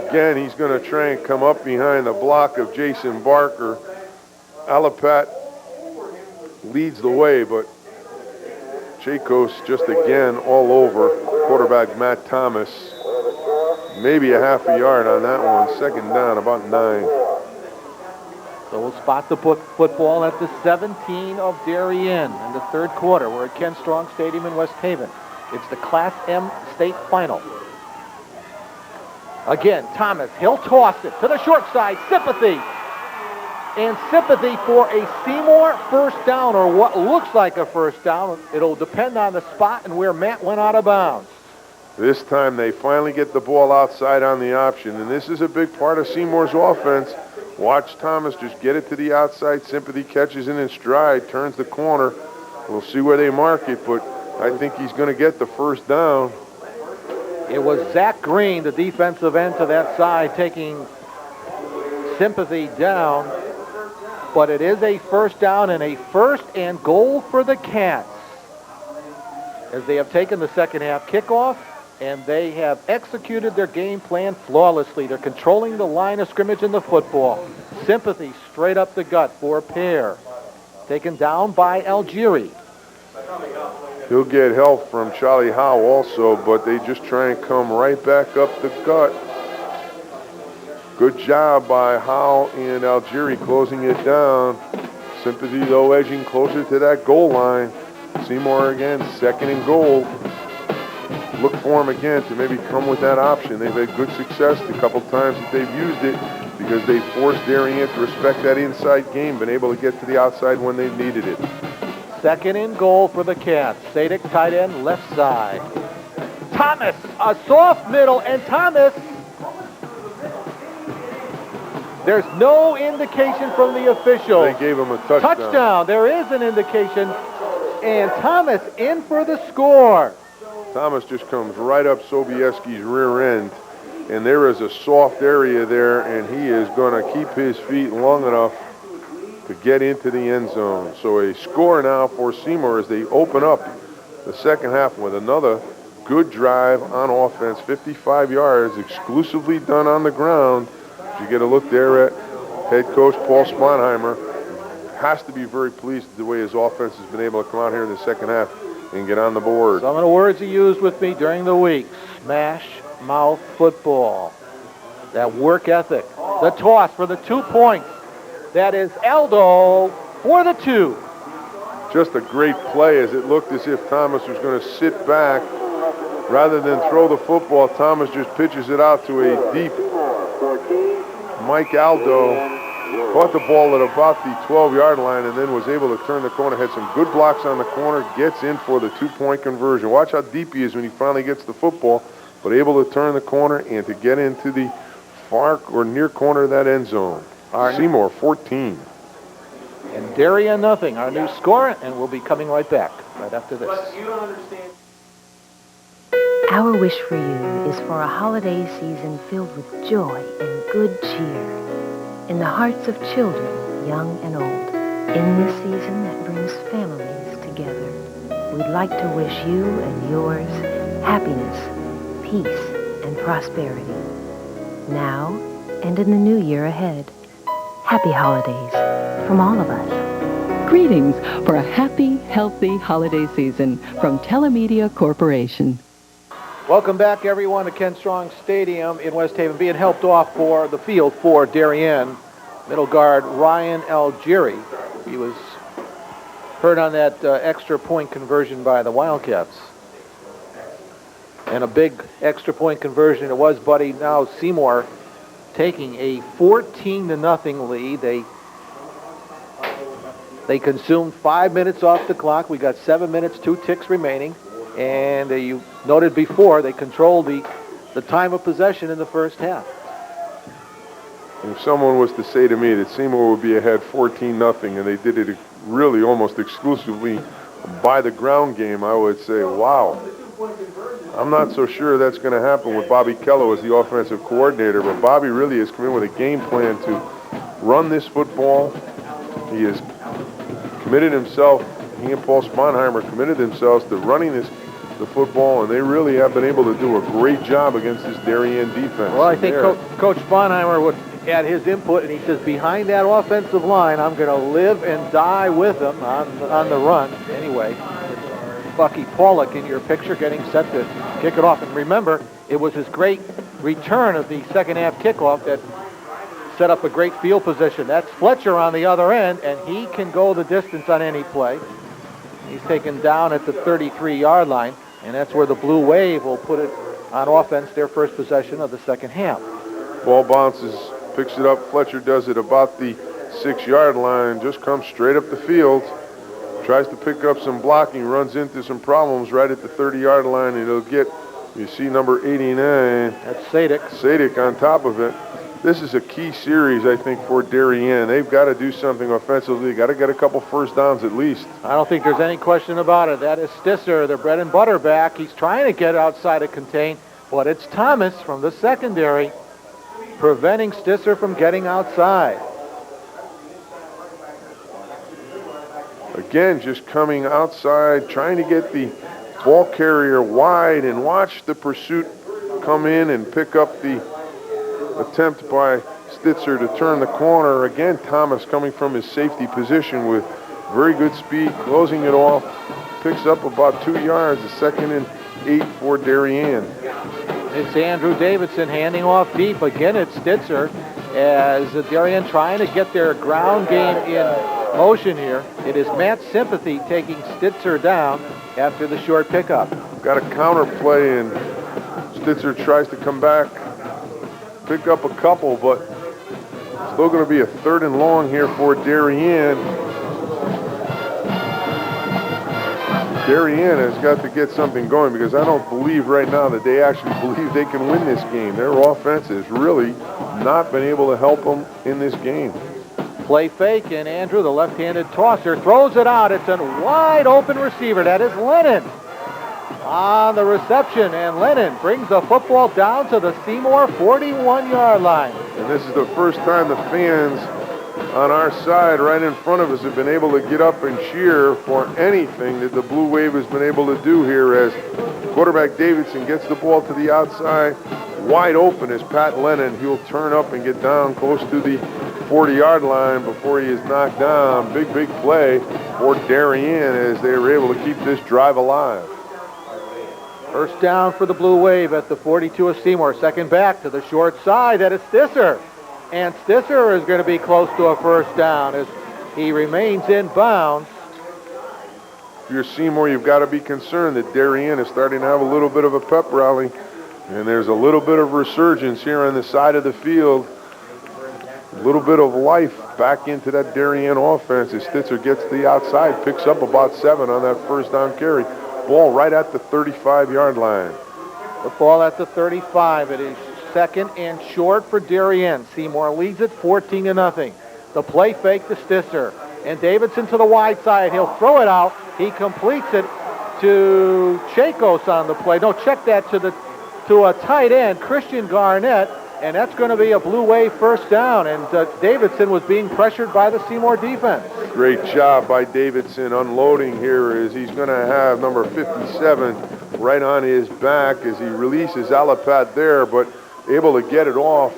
[SPEAKER 2] Again, he's going to try and come up behind the block of Jason Barker. Alapat leads the way, but Chacos just again all over quarterback Matt Thomas. Maybe a half a yard on that one. Second down, about 9.
[SPEAKER 1] So we'll spot the football at the 17 of Darien in the 3rd quarter. We're at Ken Strong Stadium in West Haven. It's the Class M state final. Again, Thomas, he'll toss it to the short side. Sympathy. And Sympathy for a Seymour first down, or what looks like a first down. It'll depend on the spot and where Matt went out of bounds.
[SPEAKER 2] This time they finally get the ball outside on the option, and this is a big part of Seymour's offense. Watch Thomas just get it to the outside. Sympathy catches it in stride, turns the corner. We'll see where they mark it, but I think he's going to get the first down.
[SPEAKER 1] It was Zach Green, the defensive end to that side, taking Sympathy down. But it is a first down and a 1st and goal for the Cats, as they have taken the second half kickoff, and they have executed their game plan flawlessly. They're controlling the line of scrimmage in the football. Sympathy straight up the gut for Pear. Taken down by Algieri.
[SPEAKER 2] He'll get help from Charlie Howe also, but they just try and come right back up the gut. Good job by Howe and Algieri closing it down. Sympathy, though, edging closer to that goal line. Seymour again, 2nd and goal. Look for him again to maybe come with that option. They've had good success the couple times that they've used it because they forced Darien to respect that inside game, been able to get to the outside when they've needed it.
[SPEAKER 1] 2nd and goal for the Cats. Sadek, tight end, left side. Thomas, a soft middle, and Thomas. There's no indication from the official.
[SPEAKER 2] They gave him a touchdown.
[SPEAKER 1] Touchdown. There is an indication. And Thomas in for the score.
[SPEAKER 2] Thomas just comes right up Sobieski's rear end. And there is a soft area there, and he is going to keep his feet long enough to get into the end zone. So a score now for Seymour as they open up the second half with another good drive on offense. 55 yards exclusively done on the ground. You get a look there at Head coach Paul Sponheimer has to be very pleased with the way his offense has been able to come out here in the second half and get on the board.
[SPEAKER 1] Some of the words he used with me during the week: smash mouth football. That work ethic. The toss for the 2 points. That is Aldo for the 2.
[SPEAKER 2] Just a great play, as it looked as if Thomas was going to sit back. Rather than throw the football, Thomas just pitches it out to a deep Mike Aldo. Caught the ball at about the 12-yard line and then was able to turn the corner. Had some good blocks on the corner. Gets in for the 2-point conversion. Watch how deep he is when he finally gets the football, but able to turn the corner and to get into the far or near corner of that end zone. Seymour 14.
[SPEAKER 1] And Darien nothing, our new score, and we'll be coming right back right after this.
[SPEAKER 16] But you don't understand.
[SPEAKER 3] Our wish for you is for a holiday season filled with joy and good cheer in the hearts of children, young and old. In this season that brings families together, we'd like to wish you and yours happiness, peace, and prosperity. Now and in the new year ahead. Happy holidays from all of us.
[SPEAKER 4] Greetings for a happy, healthy holiday season from Telemedia Corporation.
[SPEAKER 1] Welcome back, everyone, to Ken Strong Stadium in West Haven, being helped off for the field for Darien. Middle guard Ryan Algieri. He was hurt on that extra point conversion by the Wildcats. And a big extra point conversion it was, buddy. Now Seymour taking a 14-0 lead. They consumed 5 minutes off the clock. We got 7 minutes, 2 ticks remaining. And you noted before, they controlled the time of possession in the first half.
[SPEAKER 2] If someone was to say to me that Seymour would be ahead 14-0 and they did it really almost exclusively by the ground game, I would say, wow. I'm not so sure that's going to happen with Bobby Kello as the offensive coordinator, but Bobby really has come in with a game plan to run this football. He has committed himself, he and Paul Sponheimer committed themselves to running the football, and they really have been able to do a great job against this Darien defense.
[SPEAKER 1] Well, I think Coach Sponheimer would add his input, and he says, behind that offensive line, I'm going to live and die with them on the run. Anyway, Bucky Pollock in your picture getting set to kick it off. And remember, it was his great return of the second half kickoff that set up a great field position. That's Fletcher on the other end, and he can go the distance on any play. He's taken down at the 33-yard line, and that's where the Blue Wave will put it on offense, their first possession of the second half.
[SPEAKER 2] Ball bounces, picks it up. Fletcher does it about the 6-yard line, just comes straight up the field. Tries to pick up some blocking, runs into some problems right at the 30-yard line, and he'll get, you see number 89.
[SPEAKER 1] That's Sadik.
[SPEAKER 2] Sadik on top of it. This is a key series, I think, for Darien. They've got to do something offensively. Got to get a couple first downs at least.
[SPEAKER 1] I don't think there's any question about it. That is Stisser, their bread and butter back. He's trying to get outside of contain, but it's Thomas from the secondary preventing Stisser from getting outside.
[SPEAKER 2] Again, just coming outside, trying to get the ball carrier wide, and watch the pursuit come in and pick up the attempt by Stitzer to turn the corner. Again, Thomas coming from his safety position with very good speed, closing it off, picks up about 2 yards, a 2nd and 8 for Darien.
[SPEAKER 1] It's Andrew Davidson handing off deep. Again, it's Stitzer as Darien trying to get their ground game in motion here. It is Matt Sympathy taking Stitzer down after the short pickup.
[SPEAKER 2] Got a counter play, and Stitzer tries to come back, pick up a couple, but still going to be a 3rd and long here for Darien. Darien has got to get something going, because I don't believe right now that they actually believe they can win this game. Their offense has really not been able to help them in this game.
[SPEAKER 1] Play fake, and Andrew, the left-handed tosser, throws it out. It's a wide open receiver. That is Lennon on the reception, and Lennon brings the football down to the Seymour 41-yard line.
[SPEAKER 2] And this is the first time the fans on our side right in front of us have been able to get up and cheer for anything that the Blue Wave has been able to do here, as quarterback Davidson gets the ball to the outside, wide open is Pat Lennon. He'll turn up and get down close to the 40-yard line before he is knocked down. Big play for Darien as they were able to keep this drive alive.
[SPEAKER 1] First down for the Blue Wave at the 42 of Seymour. Second back to the short side. That is Stisser. And Stisser is going to be close to a first down as he remains in bounds.
[SPEAKER 2] If you're Seymour, you've got to be concerned that Darien is starting to have a little bit of a pep rally. And there's a little bit of resurgence here on the side of the field. A little bit of life back into that Darien offense as Stitzer gets to the outside, picks up about 7 on that first down carry. Ball right at the 35-yard line.
[SPEAKER 1] The ball at the 35. It is second and short for Darien. Seymour leads it 14-0. The play fake to Stisser. And Davidson to the wide side. He'll throw it out. He completes it to Chacos on the play. No, check that to a tight end, Christian Garnett. And that's going to be a Blue Wave first down. And Davidson was being pressured by the Seymour defense.
[SPEAKER 2] Great job by Davidson unloading here as he's going to have number 57 right on his back as he releases Alapat there, but able to get it off.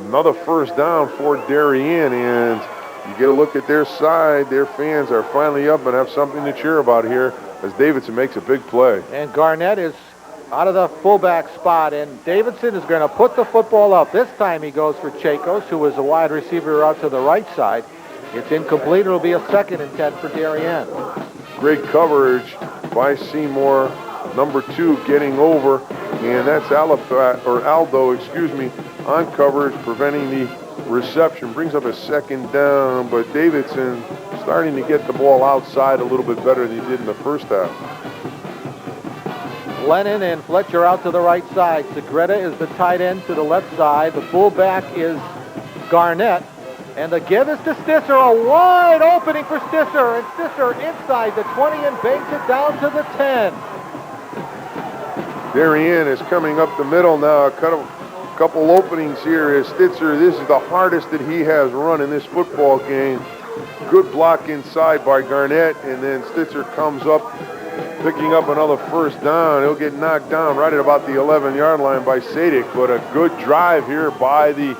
[SPEAKER 2] Another first down for Darien, and you get a look at their side. Their fans are finally up and have something to cheer about here as Davidson makes a big play.
[SPEAKER 1] And Garnett is out of the fullback spot, and Davidson is going to put the football up. This time he goes for Chacos, who is a wide receiver out to the right side. It's incomplete. It'll be a 2nd and 10 for Darien.
[SPEAKER 2] Great coverage by Seymour. Number 2 getting over, and that's Aldo, on coverage, preventing the reception. Brings up a 2nd down, but Davidson starting to get the ball outside a little bit better than he did in the first half.
[SPEAKER 1] Lennon and Fletcher out to the right side. Segreta is the tight end to the left side. The fullback is Garnett. And the give is to Stisser. A wide opening for Stisser. And Stisser inside the 20 and banks it down to the 10.
[SPEAKER 2] Darien is coming up the middle now. A couple openings here as Stitzer. This is the hardest that he has run in this football game. Good block inside by Garnett. And then Stitzer comes up, picking up another first down. He'll get knocked down right at about the 11-yard line by Sadik, but a good drive here by the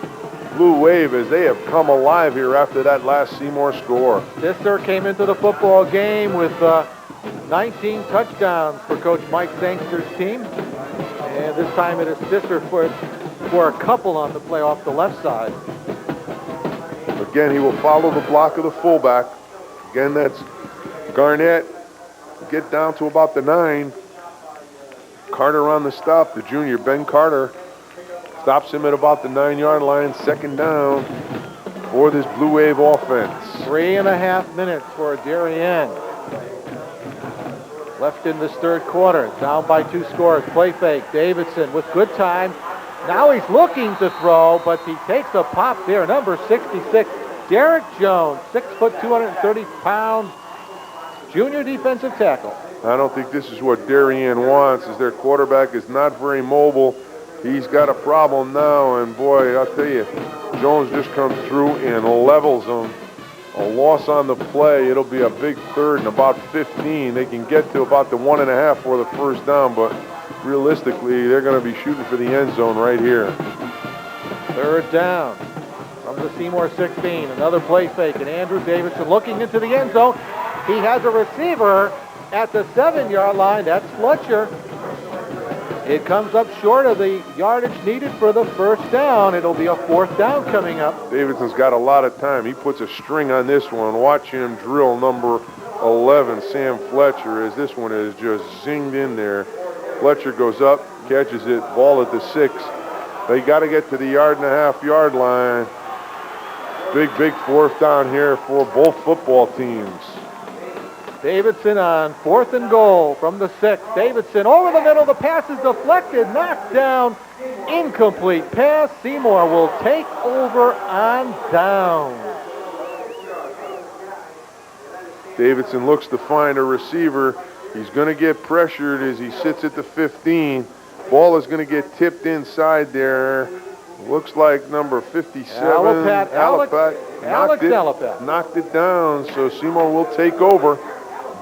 [SPEAKER 2] Blue Wave as they have come alive here after that last Seymour score.
[SPEAKER 1] Stisser came into the football game with 19 touchdowns for Coach Mike Sangster's team. And this time it is Stisser for a couple on the play off the left side.
[SPEAKER 2] Again, he will follow the block of the fullback. Again, that's Garnett. Get down to about the 9. Carter on the stop. The junior, Ben Carter, stops him at about the 9-yard line. 2nd down for this Blue Wave offense.
[SPEAKER 1] 3.5 minutes for Darien. Left in this third quarter. Down by 2 scores. Play fake. Davidson with good time. Now he's looking to throw, but he takes a pop there. Number 66, Derek Jones, 6 foot, 230 pounds. Junior defensive tackle.
[SPEAKER 2] I don't think this is what Darien wants, as their quarterback is not very mobile. He's got a problem now, and boy, I'll tell you, Jones just comes through and levels him. A loss on the play. It'll be a big 3rd and about 15. They can get to about the 1.5 for the first down, but realistically, they're going to be shooting for the end zone right here.
[SPEAKER 1] 3rd down from the Seymour 16. Another play fake, and Andrew Davidson looking into the end zone. He has a receiver at the 7-yard line. That's Fletcher. It comes up short of the yardage needed for the first down. It'll be a 4th down coming up.
[SPEAKER 2] Davidson's got a lot of time. He puts a string on this one. Watch him drill number 11, Sam Fletcher, as this one is just zinged in there. Fletcher goes up, catches it, ball at the 6. They got to get to the 1.5-yard line. Big 4th down here for both football teams.
[SPEAKER 1] Davidson on 4th and goal from the 6. Davidson over the middle. The pass is deflected, knocked down, incomplete pass. Seymour will take over on down.
[SPEAKER 2] Davidson looks to find a receiver. He's going to get pressured as he sits at the 15. Ball is going to get tipped inside there. Looks like number 57.
[SPEAKER 1] Alapat
[SPEAKER 2] knocked it down, so Seymour will take over.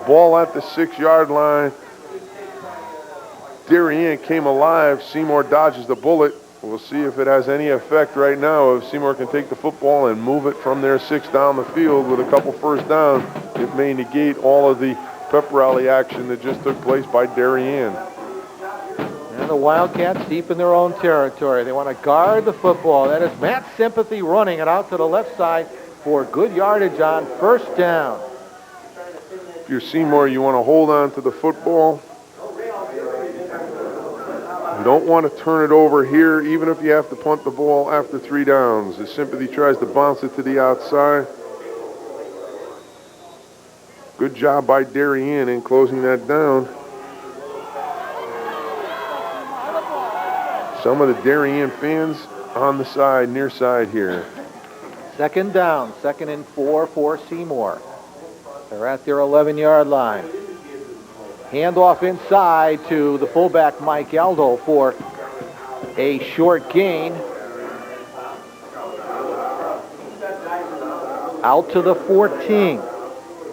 [SPEAKER 2] Ball at the 6-yard line. Darien came alive. Seymour dodges the bullet. We'll see if it has any effect right now. If Seymour can take the football and move it from their 6 down the field with a couple first downs, it may negate all of the pep rally action that just took place by Darien.
[SPEAKER 1] And the Wildcats deep in their own territory. They want to guard the football. That is Matt Sympathy running it out to the left side for good yardage on first down.
[SPEAKER 2] If you're Seymour, you want to hold on to the football. You don't want to turn it over here, even if you have to punt the ball after 3 downs. As Sympathy tries to bounce it to the outside. Good job by Darien in closing that down. Some of the Darien fans on the side, near side here.
[SPEAKER 1] Second down, 2nd and 4 for Seymour. They're at their 11-yard line. Handoff inside to the fullback Mike Aldo for a short gain. Out to the 14.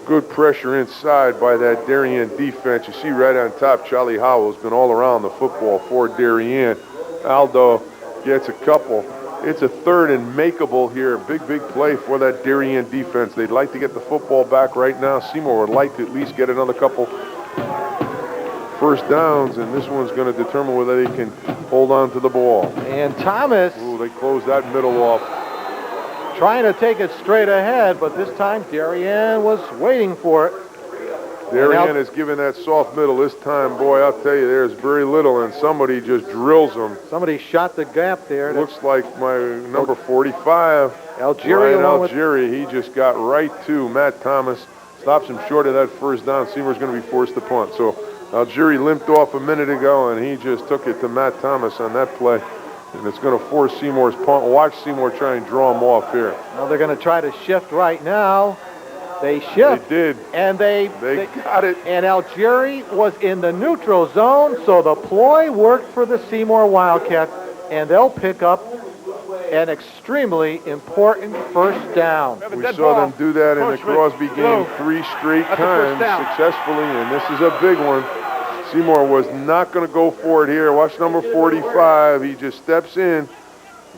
[SPEAKER 2] Good pressure inside by that Darien defense. You see right on top, Charlie Howell's been all around the football for Darien. Aldo gets a couple. It's a 3rd and makeable here. Big play for that Darien defense. They'd like to get the football back right now. Seymour would like to at least get another couple first downs, and this one's going to determine whether they can hold on to the ball.
[SPEAKER 1] And Thomas.
[SPEAKER 2] Ooh, they closed that middle off.
[SPEAKER 1] Trying to take it straight ahead, but this time Darien was waiting for it.
[SPEAKER 2] Darien is giving that soft middle this time. Boy, I'll tell you, there's very little, and somebody just drills them.
[SPEAKER 1] Somebody shot the gap there.
[SPEAKER 2] Looks like my number 45, Algieri. He just got right to Matt Thomas. Stops him short of that first down. Seymour's going to be forced to punt. So Algieri limped off a minute ago, and he just took it to Matt Thomas on that play. And it's going to force Seymour's punt. Watch Seymour try and draw him off here.
[SPEAKER 1] Now they're going to try to shift right now. They shift.
[SPEAKER 2] They did.
[SPEAKER 1] And they
[SPEAKER 2] got it.
[SPEAKER 1] And Algieri was in the neutral zone, so the ploy worked for the Seymour Wildcats, and they'll pick up an extremely important first down.
[SPEAKER 2] We saw them do that in the Crosby game 3 straight times successfully, and this is a big one. Seymour was not going to go for it here. Watch number 45. He just steps in.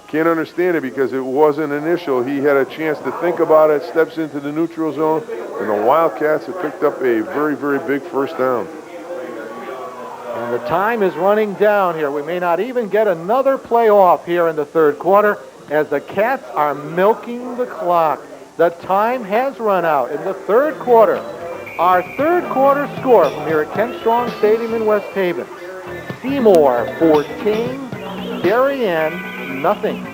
[SPEAKER 2] Can't understand it because it wasn't initial. He had a chance to think about it, steps into the neutral zone, and the Wildcats have picked up a very big first down.
[SPEAKER 1] And the time is running down here. We may not even get another play off here in the 3rd quarter as the Cats are milking the clock. The time has run out in the 3rd quarter. Our 3rd quarter score from here at Ken Strong Stadium in West Haven. Seymour 14, Darien nothing.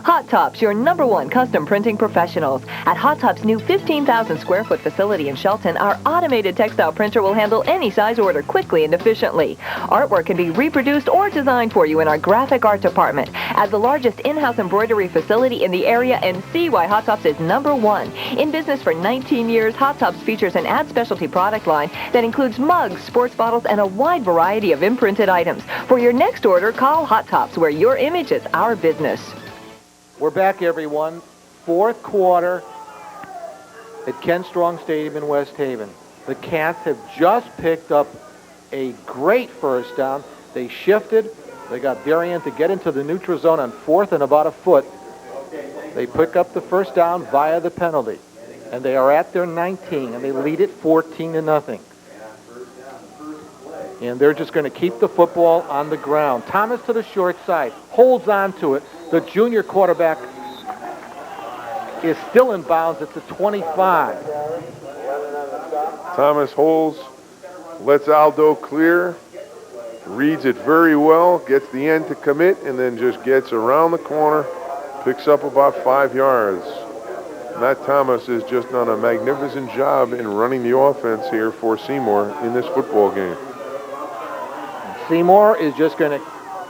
[SPEAKER 13] Hot Tops, your #1 custom printing professionals. At Hot Tops' new 15,000 square foot facility in Shelton, our automated textile printer will handle any size order quickly and efficiently. Artwork can be reproduced or designed for you in our graphic art department. As the largest in-house embroidery facility in the area, and see why Hot Tops is #1. In business for 19 years, Hot Tops features an ad specialty product line that includes mugs, sports bottles, and a wide variety of imprinted items. For your next order, call Hot Tops, where your image is our business.
[SPEAKER 1] We're back, everyone. 4th quarter at Ken Strong Stadium in West Haven. The Cats have just picked up a great first down. They shifted. They got Darien to get into the neutral zone on 4th and about a foot. They pick up the first down via the penalty. And they are at their 19, and they lead it 14-0. And they're just going to keep the football on the ground. Thomas to the short side, holds on to it. The junior quarterback is still in bounds at the 25.
[SPEAKER 2] Thomas holds, lets Aldo clear, reads it very well, gets the end to commit, and then just gets around the corner, picks up about 5 yards. Matt Thomas has just done a magnificent job in running the offense here for Seymour in this football game.
[SPEAKER 1] Seymour is just going to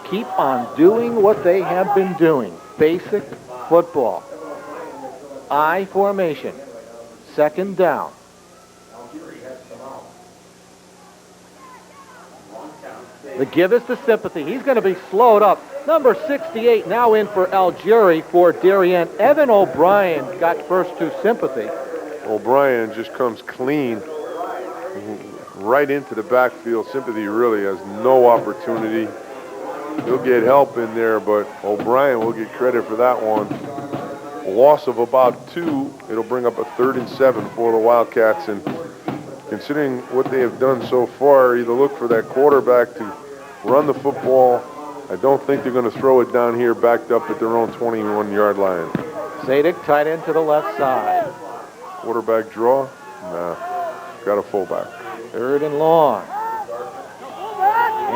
[SPEAKER 1] keep on doing what they have been doing. Basic football. I formation. 2nd down. The give is to Sympathy. He's going to be slowed up. Number 68 now in for Algieri for Darien. Evan O'Brien got first to Sympathy.
[SPEAKER 2] O'Brien just comes clean right into the backfield. Sympathy really has no opportunity. He'll get help in there, but O'Brien will get credit for that one. A loss of about 2. It'll bring up a 3rd and 7 for the Wildcats. And considering what they have done so far, either look for that quarterback to run the football. I don't think they're going to throw it down here backed up at their own 21-yard line.
[SPEAKER 1] Sadik tight end to the left side.
[SPEAKER 2] Quarterback draw? Nah. Got a fullback.
[SPEAKER 1] 3rd and long.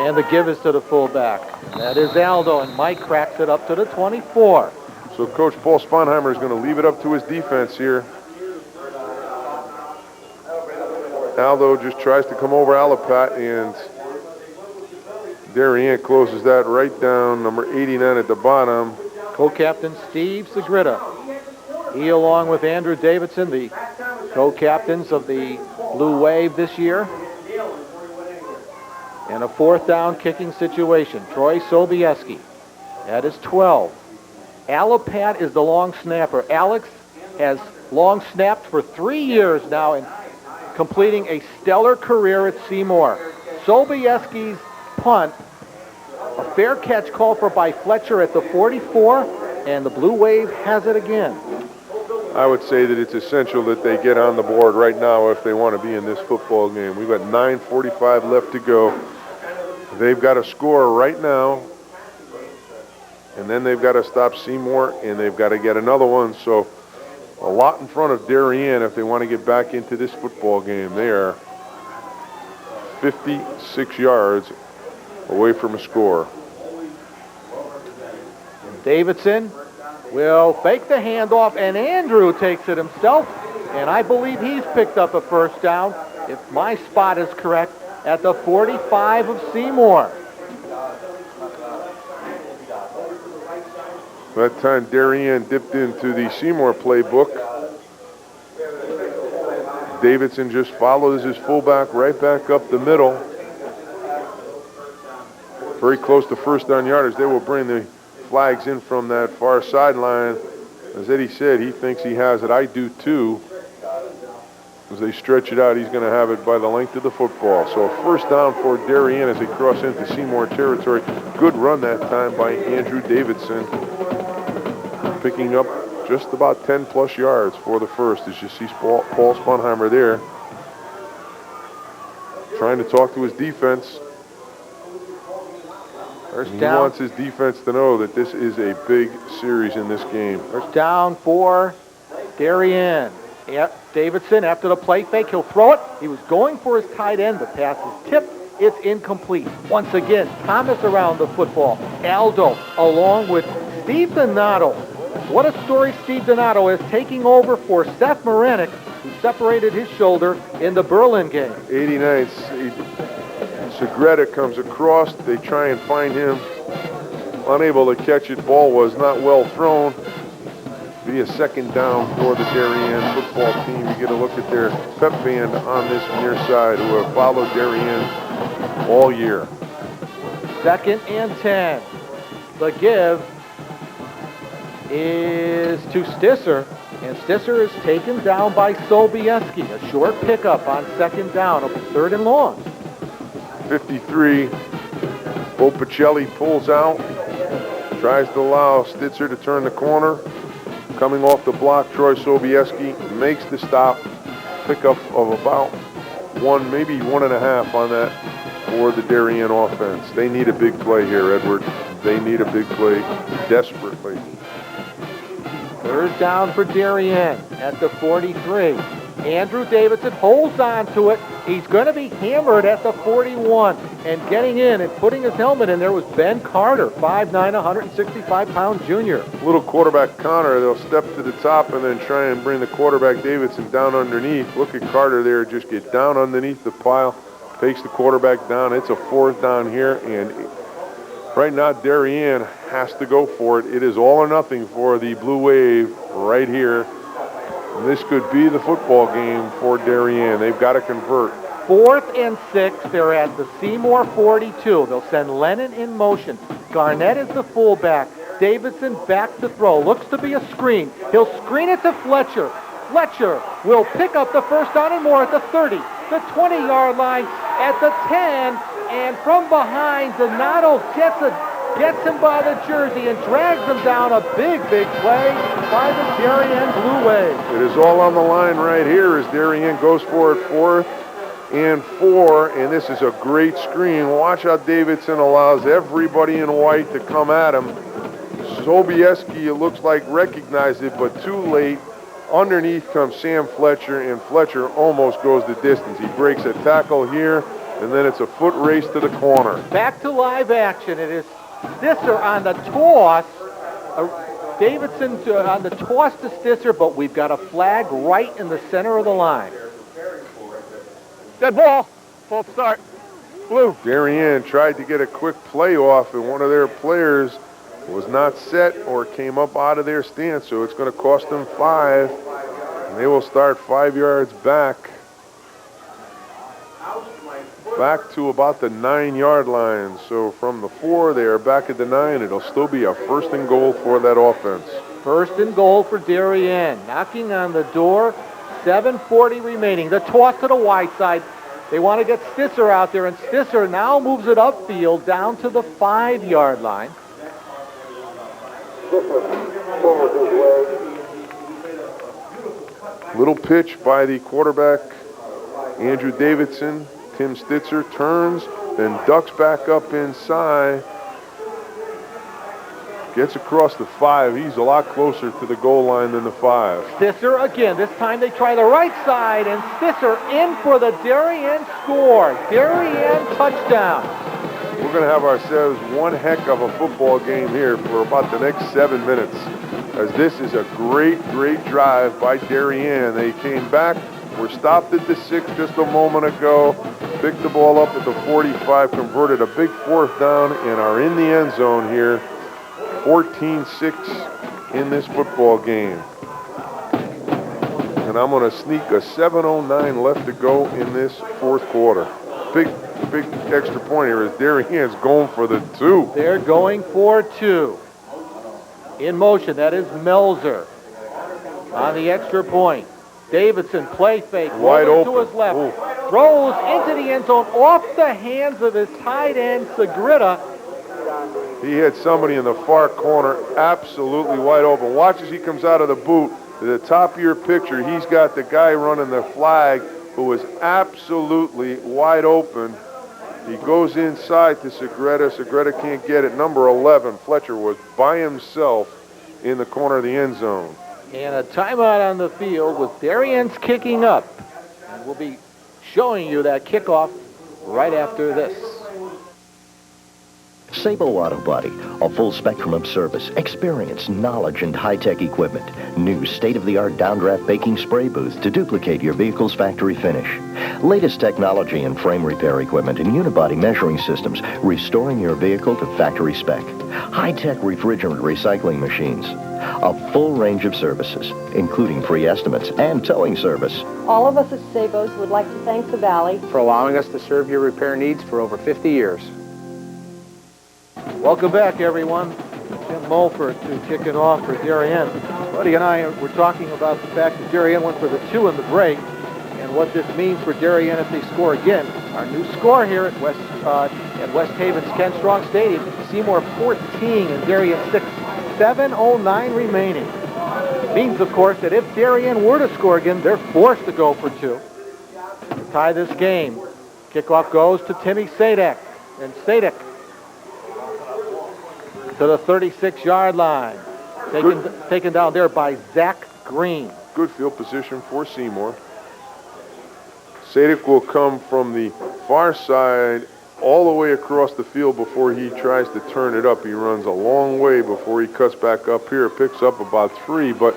[SPEAKER 1] And the give is to the fullback. That is Aldo, and Mike cracks it up to the 24.
[SPEAKER 2] So Coach Paul Sponheimer is going to leave it up to his defense here. Aldo just tries to come over Alapat, and Darien closes that right down. Number 89 at the bottom.
[SPEAKER 1] Co-captain Steve Segrita. He, along with Andrew Davidson, the co-captains of the Blue Wave this year. And a 4th down kicking situation. Troy Sobieski at his 12. Alapat is the long snapper. Alex has long snapped for 3 years now and completing a stellar career at Seymour. Sobieski's punt, a fair catch called for by Fletcher at the 44, and the Blue Wave has it again.
[SPEAKER 2] I would say that it's essential that they get on the board right now if they want to be in this football game. We've got 9:45 left to go. They've got to score right now, and then they've got to stop Seymour, and they've got to get another one. So a lot in front of Darien if they want to get back into this football game. They are 56 yards away from a score.
[SPEAKER 1] Davidson will fake the handoff, and Andrew takes it himself, and I believe he's picked up a 1st down, if my spot is correct, at the 45 of Seymour.
[SPEAKER 2] That time Darien dipped into the Seymour playbook. Davidson just follows his fullback right back up the middle. Very close to 1st down yardage. They will bring the flags in from that far sideline. As Eddie said, he thinks he has it. I do too. As they stretch it out, he's going to have it by the length of the football. So a 1st down for Darien as they cross into Seymour territory. Good run that time by Andrew Davidson. Picking up just about 10+ yards for the 1st, as you see Paul Sponheimer there. Trying to talk to his defense.
[SPEAKER 1] First down.
[SPEAKER 2] He wants his defense to know that this is a big series in this game.
[SPEAKER 1] 1st down for Darien. Yep, Davidson, after the play fake, he'll throw it. He was going for his tight end. The pass is tipped. It's incomplete. Once again, Thomas around the football. Aldo, along with Steve Donato. What a story Steve Donato is, taking over for Seth Marenick, who separated his shoulder in the Berlin game.
[SPEAKER 2] 89, Segreta comes across. They try and find him. Unable to catch it. Ball was not well thrown. Be a 2nd down for the Darien football team. You get a look at their pep band on this near side, who have followed Darien all year.
[SPEAKER 1] 2nd and 10. The give is to Stisser, and Stisser is taken down by Sobieski. A short pickup on 2nd down, 3rd and long.
[SPEAKER 2] 53. Bo Pacelli pulls out, tries to allow Stitzer to turn the corner. Coming off the block, Troy Sobieski makes the stop. Pickup of about 1, maybe 1.5 on that for the Darien offense. They need a big play here, Edward. They need a big play desperately.
[SPEAKER 1] 3rd down for Darien at the 43. Andrew Davidson holds on to it. He's going to be hammered at the 41. And getting in and putting his helmet in there was Ben Carter, 5'9", 165-pound junior.
[SPEAKER 2] Little quarterback Connor, they'll step to the top and then try and bring the quarterback Davidson down underneath. Look at Carter there, just get down underneath the pile, takes the quarterback down. It's a 4th down here, and right now Darien has to go for it. It is all or nothing for the Blue Wave right here. And this could be the football game for Darien. They've got to convert.
[SPEAKER 1] 4th and 6. They're at the Seymour 42. They'll send Lennon in motion. Garnett is the fullback. Davidson back to throw. Looks to be a screen. He'll screen it to Fletcher. Fletcher will pick up the first down and more at the 30, the 20-yard line, at the 10, and from behind, Donato gets him by the jersey and drags him down. A big play by the Darien Blue Wave.
[SPEAKER 2] It is all on the line right here as Darien goes for it 4th and 4, and this is a great screen. Watch how Davidson allows everybody in white to come at him. Sobieski, it looks like, recognized it, but too late. Underneath comes Sam Fletcher, and Fletcher almost goes the distance. He breaks a tackle here, and then it's a foot race to the corner.
[SPEAKER 1] Back to live action. It is Stisser on the toss. Davidson on the toss to Stisser, but we've got a flag right in the center of the line.
[SPEAKER 7] Dead ball. False start. Blue.
[SPEAKER 2] Darien tried to get a quick play off, and one of their players was not set or came up out of their stance, so it's going to cost them 5, and they will start 5 yards back to about the 9-yard line. So from the 4, they are back at the 9. It'll still be a 1st and goal for that offense.
[SPEAKER 1] 1st and goal for Darien. Knocking on the door, 7:40 remaining. The toss to the wide side. They want to get Stisser out there, and Stisser now moves it upfield down to the 5-yard line.
[SPEAKER 2] Little pitch by the quarterback, Andrew Davidson. Tim Stitzer turns, then ducks back up inside. Gets across the 5. He's a lot closer to the goal line than the 5.
[SPEAKER 1] Stisser again. This time they try the right side, and Stisser in for the Darien score. Darien touchdown.
[SPEAKER 2] We're going to have ourselves one heck of a football game here for about the next 7 minutes, as this is a great drive by Darien. They came back, were stopped at the 6 just a moment ago, picked the ball up at the 45, converted a big 4th down, and are in the end zone here. 14-6 in this football game. And I'm going to sneak a 7:09 left to go in this 4th quarter. Big extra point here as Darien's going for the 2.
[SPEAKER 1] They're going for 2. In motion, that is Melzer. On the extra point, Davidson, play fake,
[SPEAKER 2] wide open
[SPEAKER 1] to his left,
[SPEAKER 2] Ooh.
[SPEAKER 1] throws into the end zone off the hands of his tight end, Sagrita.
[SPEAKER 2] He had somebody in the far corner absolutely wide open. Watch as he comes out of the boot. To the top of your picture, he's got the guy running the flag who is absolutely wide open. He goes inside to Sagrita. Sagrita can't get it. Number 11, Fletcher, was by himself in the corner of the end zone.
[SPEAKER 1] And a timeout on the field with Darien's kicking up. And we'll be showing you that kickoff right after this.
[SPEAKER 18] Sabo Auto Body, a full spectrum of service, experience, knowledge, and high-tech equipment. New state-of-the-art downdraft baking spray booth to duplicate your vehicle's factory finish. Latest technology and frame repair equipment and unibody measuring systems, restoring your vehicle to factory spec. High-tech refrigerant recycling machines. A full range of services, including free estimates and towing service.
[SPEAKER 19] All of us at Sabos would like to thank the Valley
[SPEAKER 20] for allowing us to serve your repair needs for over 50 years.
[SPEAKER 1] Welcome back, everyone. Tim Mulford to kick it off for Darien. Buddy and I were talking about the fact that Darien went for the 2 in the break and what this means for Darien if they score again. Our new score here at West Haven's Ken Strong Stadium, Seymour 14 and Darien 6. 7:09 remaining. Means, of course, that if Darien were to score again, they're forced to go for 2 to tie this game. Kickoff goes to Timmy Sadek, and Sadek to the 36-yard line. Taken down there by Zach Green.
[SPEAKER 2] Good field position for Seymour. Sadek will come from the far side all the way across the field before he tries to turn it up. He runs a long way before he cuts back up here, picks up about 3, but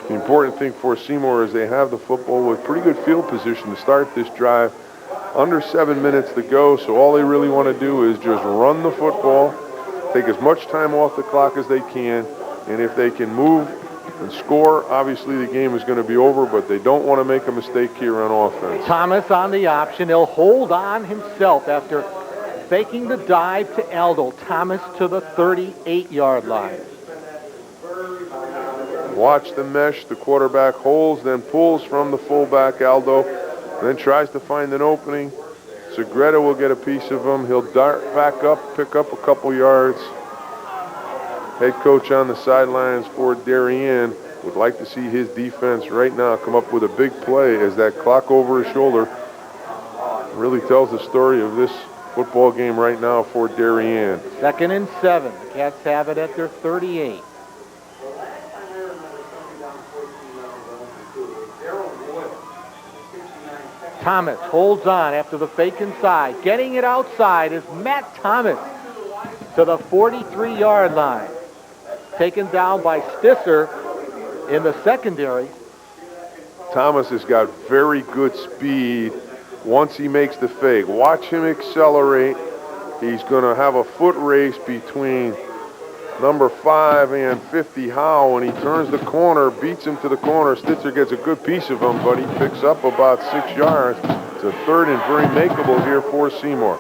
[SPEAKER 2] the important thing for Seymour is they have the football with pretty good field position to start this drive. Under 7 minutes to go, so all they really want to do is just run the football, take as much time off the clock as they can, and if they can move and score, obviously the game is going to be over, but they don't want to make a mistake here on offense.
[SPEAKER 1] Thomas on the option. He'll hold on himself after faking the dive to Aldo. Thomas to the 38-yard line.
[SPEAKER 2] Watch the mesh. The quarterback holds, then pulls from the fullback, Aldo, then tries to find an opening. Segreta will get a piece of him. He'll dart back up, pick up a couple yards. Head coach on the sidelines for Darien would like to see his defense right now come up with a big play, as that clock over his shoulder really tells the story of this football game right now for Darien.
[SPEAKER 1] 2nd and 7. The Cats have it at their 38. Thomas holds on after the fake inside. Getting it outside is Matt Thomas to the 43-yard line. Taken down by Stisser in the secondary.
[SPEAKER 2] Thomas has got very good speed once he makes the fake. Watch him accelerate. He's going to have a foot race between number 5 and 50 Howe. When he turns the corner, beats him to the corner. Stitzer gets a good piece of him, but he picks up about 6 yards. It's a 3rd and very makeable here for Seymour.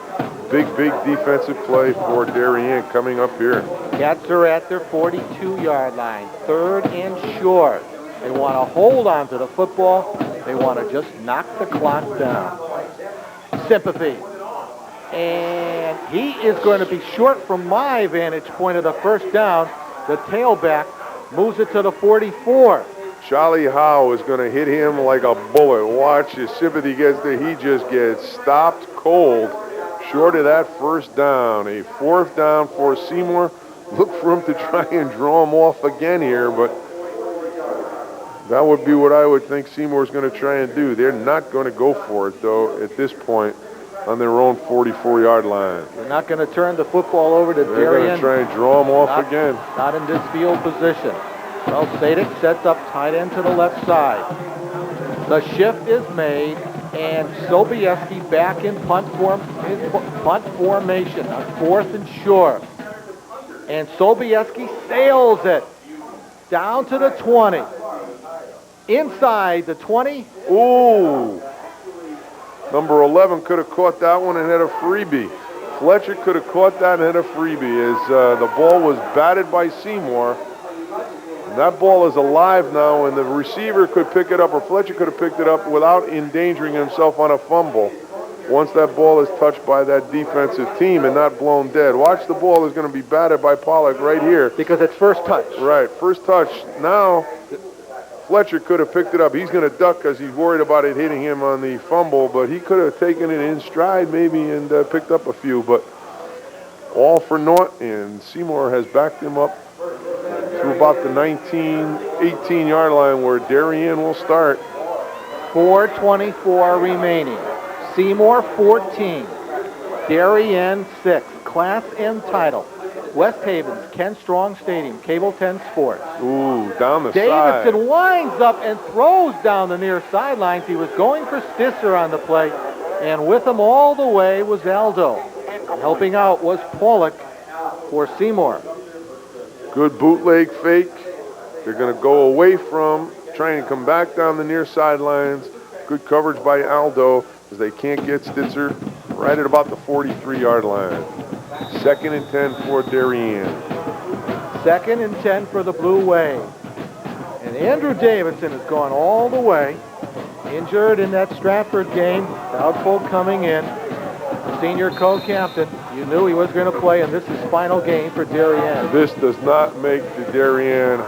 [SPEAKER 2] Big defensive play for Darien coming up here.
[SPEAKER 1] Cats are at their 42-yard line. 3rd and short. They want to hold on to the football. They want to just knock the clock down. Sympathy. And he is going to be short from my vantage point of the first down. The tailback moves it to the 44.
[SPEAKER 2] Charlie Howe is going to hit him like a bullet. Watch as Sympathy gets there. He just gets stopped cold short of that first down. A 4th down for Seymour. Look for him to try and draw him off again here, but that would be what I would think Seymour's going to try and do. They're not going to go for it, though, at this point on their own 44-yard line.
[SPEAKER 1] They're not going to turn the football over to Darien.
[SPEAKER 2] They're going to try and draw him off again.
[SPEAKER 1] Not in this field position. Well, Sadik sets up tight end to the left side. The shift is made, and Sobieski back in punt formation on 4th and short. And Sobieski sails it down to the 20. Inside the 20.
[SPEAKER 2] Ooh. Number 11 could have caught that one and had a freebie. Fletcher could have caught that and had a freebie as the ball was batted by Seymour. And that ball is alive now, and the receiver could pick it up, or Fletcher could have picked it up without endangering himself on a fumble once that ball is touched by that defensive team and not blown dead. Watch, the ball is going to be batted by Pollock right here.
[SPEAKER 1] Because it's first touch.
[SPEAKER 2] Right, first touch. Now Fletcher could have picked it up. He's going to duck because he's worried about it hitting him on the fumble, but he could have taken it in stride maybe and picked up a few, but all for naught, and Seymour has backed him up to about the 18-yard line where Darien will start.
[SPEAKER 1] 4:24 remaining. Seymour 14, Darien 6. Class and title. West Haven's Ken Strong Stadium, Cable 10 Sports.
[SPEAKER 2] Ooh, down the
[SPEAKER 1] Davidson
[SPEAKER 2] side.
[SPEAKER 1] winds up and throws down the near sidelines. He was going for Stisser on the play, and with him all the way was Aldo. Helping out was Pollock for Seymour.
[SPEAKER 2] Good bootleg fake. They're going to go away from, trying to come back down the near sidelines. Good coverage by Aldo as they can't get Stitzer right at about the 43-yard line. 2nd and 10 for Darien.
[SPEAKER 1] 2nd and 10 for the Blue Wave. And Andrew Davidson has gone all the way. Injured in that Stratford game. Doubtful coming in. Senior co-captain. You knew he was going to play, and this is final game for Darien.
[SPEAKER 2] This does not make the Darien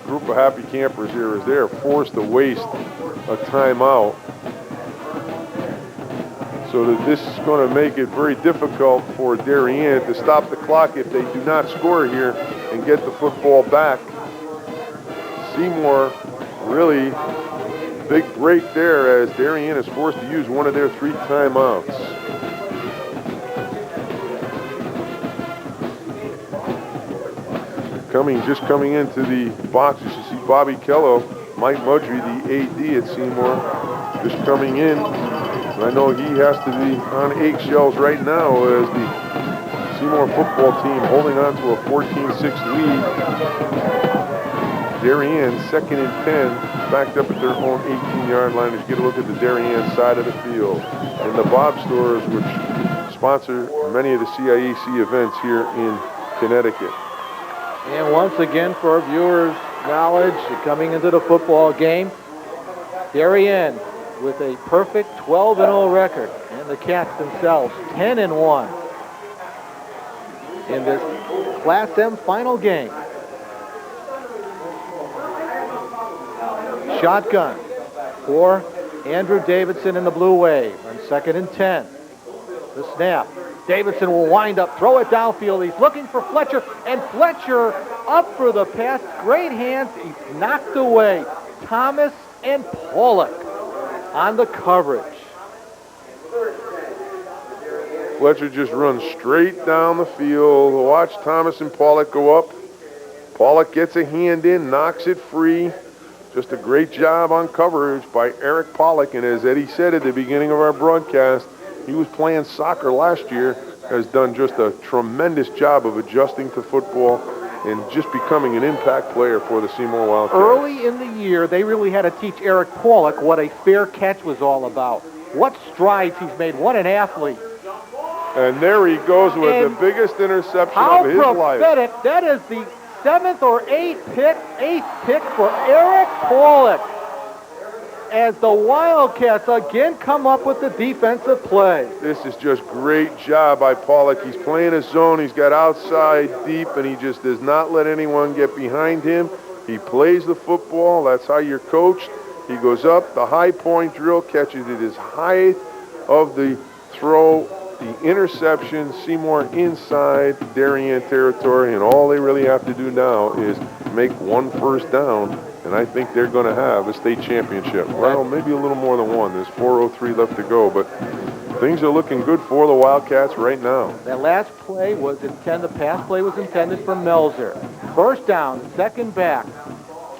[SPEAKER 2] group of happy campers here, as they are forced to waste a timeout. So that this is going to make it very difficult for Darien to stop the clock if they do not score here and get the football back. Seymour really big break there as Darien is forced to use one of their 3 timeouts. Just coming into the box, you should see Bobby Kello, Mike Mudry, the AD at Seymour, just coming in. I know he has to be on eggshells right now as the Seymour football team holding on to a 14-6 lead. Darien, 2nd and 10, backed up at their own 18-yard line. Let's get a look at the Darien side of the field. And the Bob Stores, which sponsor many of the CIEC events here in Connecticut.
[SPEAKER 1] And once again, for our viewers knowledge coming into the football game. Darien with a perfect 12-0 record, and the Cats themselves 10-1 in this Class M final game. Shotgun for Andrew Davidson in the Blue Wave on 2nd and 10. The snap. Davidson will wind up, throw it downfield. He's looking for Fletcher, and Fletcher up for the pass. Great hands. He's knocked away. Thomas and Pollock on the coverage.
[SPEAKER 2] Fletcher just runs straight down the field. Watch Thomas and Pollock go up. Pollock gets a hand in, knocks it free. Just a great job on coverage by Eric Pollock. And as Eddie said at the beginning of our broadcast, he was playing soccer last year, has done just a tremendous job of adjusting to football and just becoming an impact player for the Seymour Wildcats.
[SPEAKER 1] Early in the year, they really had to teach Eric Pollock what a fair catch was all about. What strides he's made. What an athlete.
[SPEAKER 2] And there he goes with the biggest interception of his life.
[SPEAKER 1] How prophetic. That is the 7th or 8th pick for Eric Pollock, as the Wildcats again come up with the defensive play.
[SPEAKER 2] This is just great job by Pollock. He's playing a zone. He's got outside deep, and he just does not let anyone get behind him. He plays the football. That's how you're coached. He goes up the high point drill, catches it as high of the throw, the interception. Seymour inside Darien territory, and all they really have to do now is make one first down, and I think they're going to have a state championship. Well, maybe a little more than one. There's 4:03 left to go, but things are looking good for the Wildcats right now.
[SPEAKER 1] That last play was intended, the pass play was intended for Melzer. First down, second back.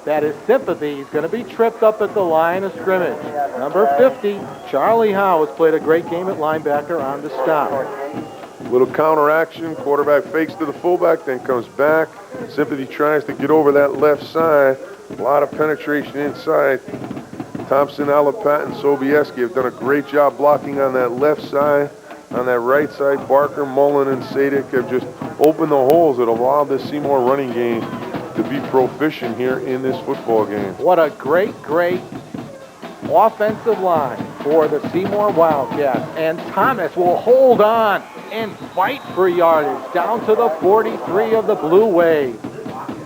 [SPEAKER 1] That is Sympathy. He's going to be tripped up at the line of scrimmage. Number 50, Charlie Howe, has played a great game at linebacker on the stop.
[SPEAKER 2] Little counter action. Quarterback fakes to the fullback, then comes back. Sympathy tries to get over that left side. A lot of penetration inside. Thompson, Alapat, and Sobieski have done a great job blocking on that left side. On that right side, Barker, Mullen, and Sadik have just opened the holes that allowed this Seymour running game to be proficient here in this football game.
[SPEAKER 1] What a great offensive line for the Seymour Wildcats. And Thomas will hold on and fight for yardage down to the 43 of the Blue Wave.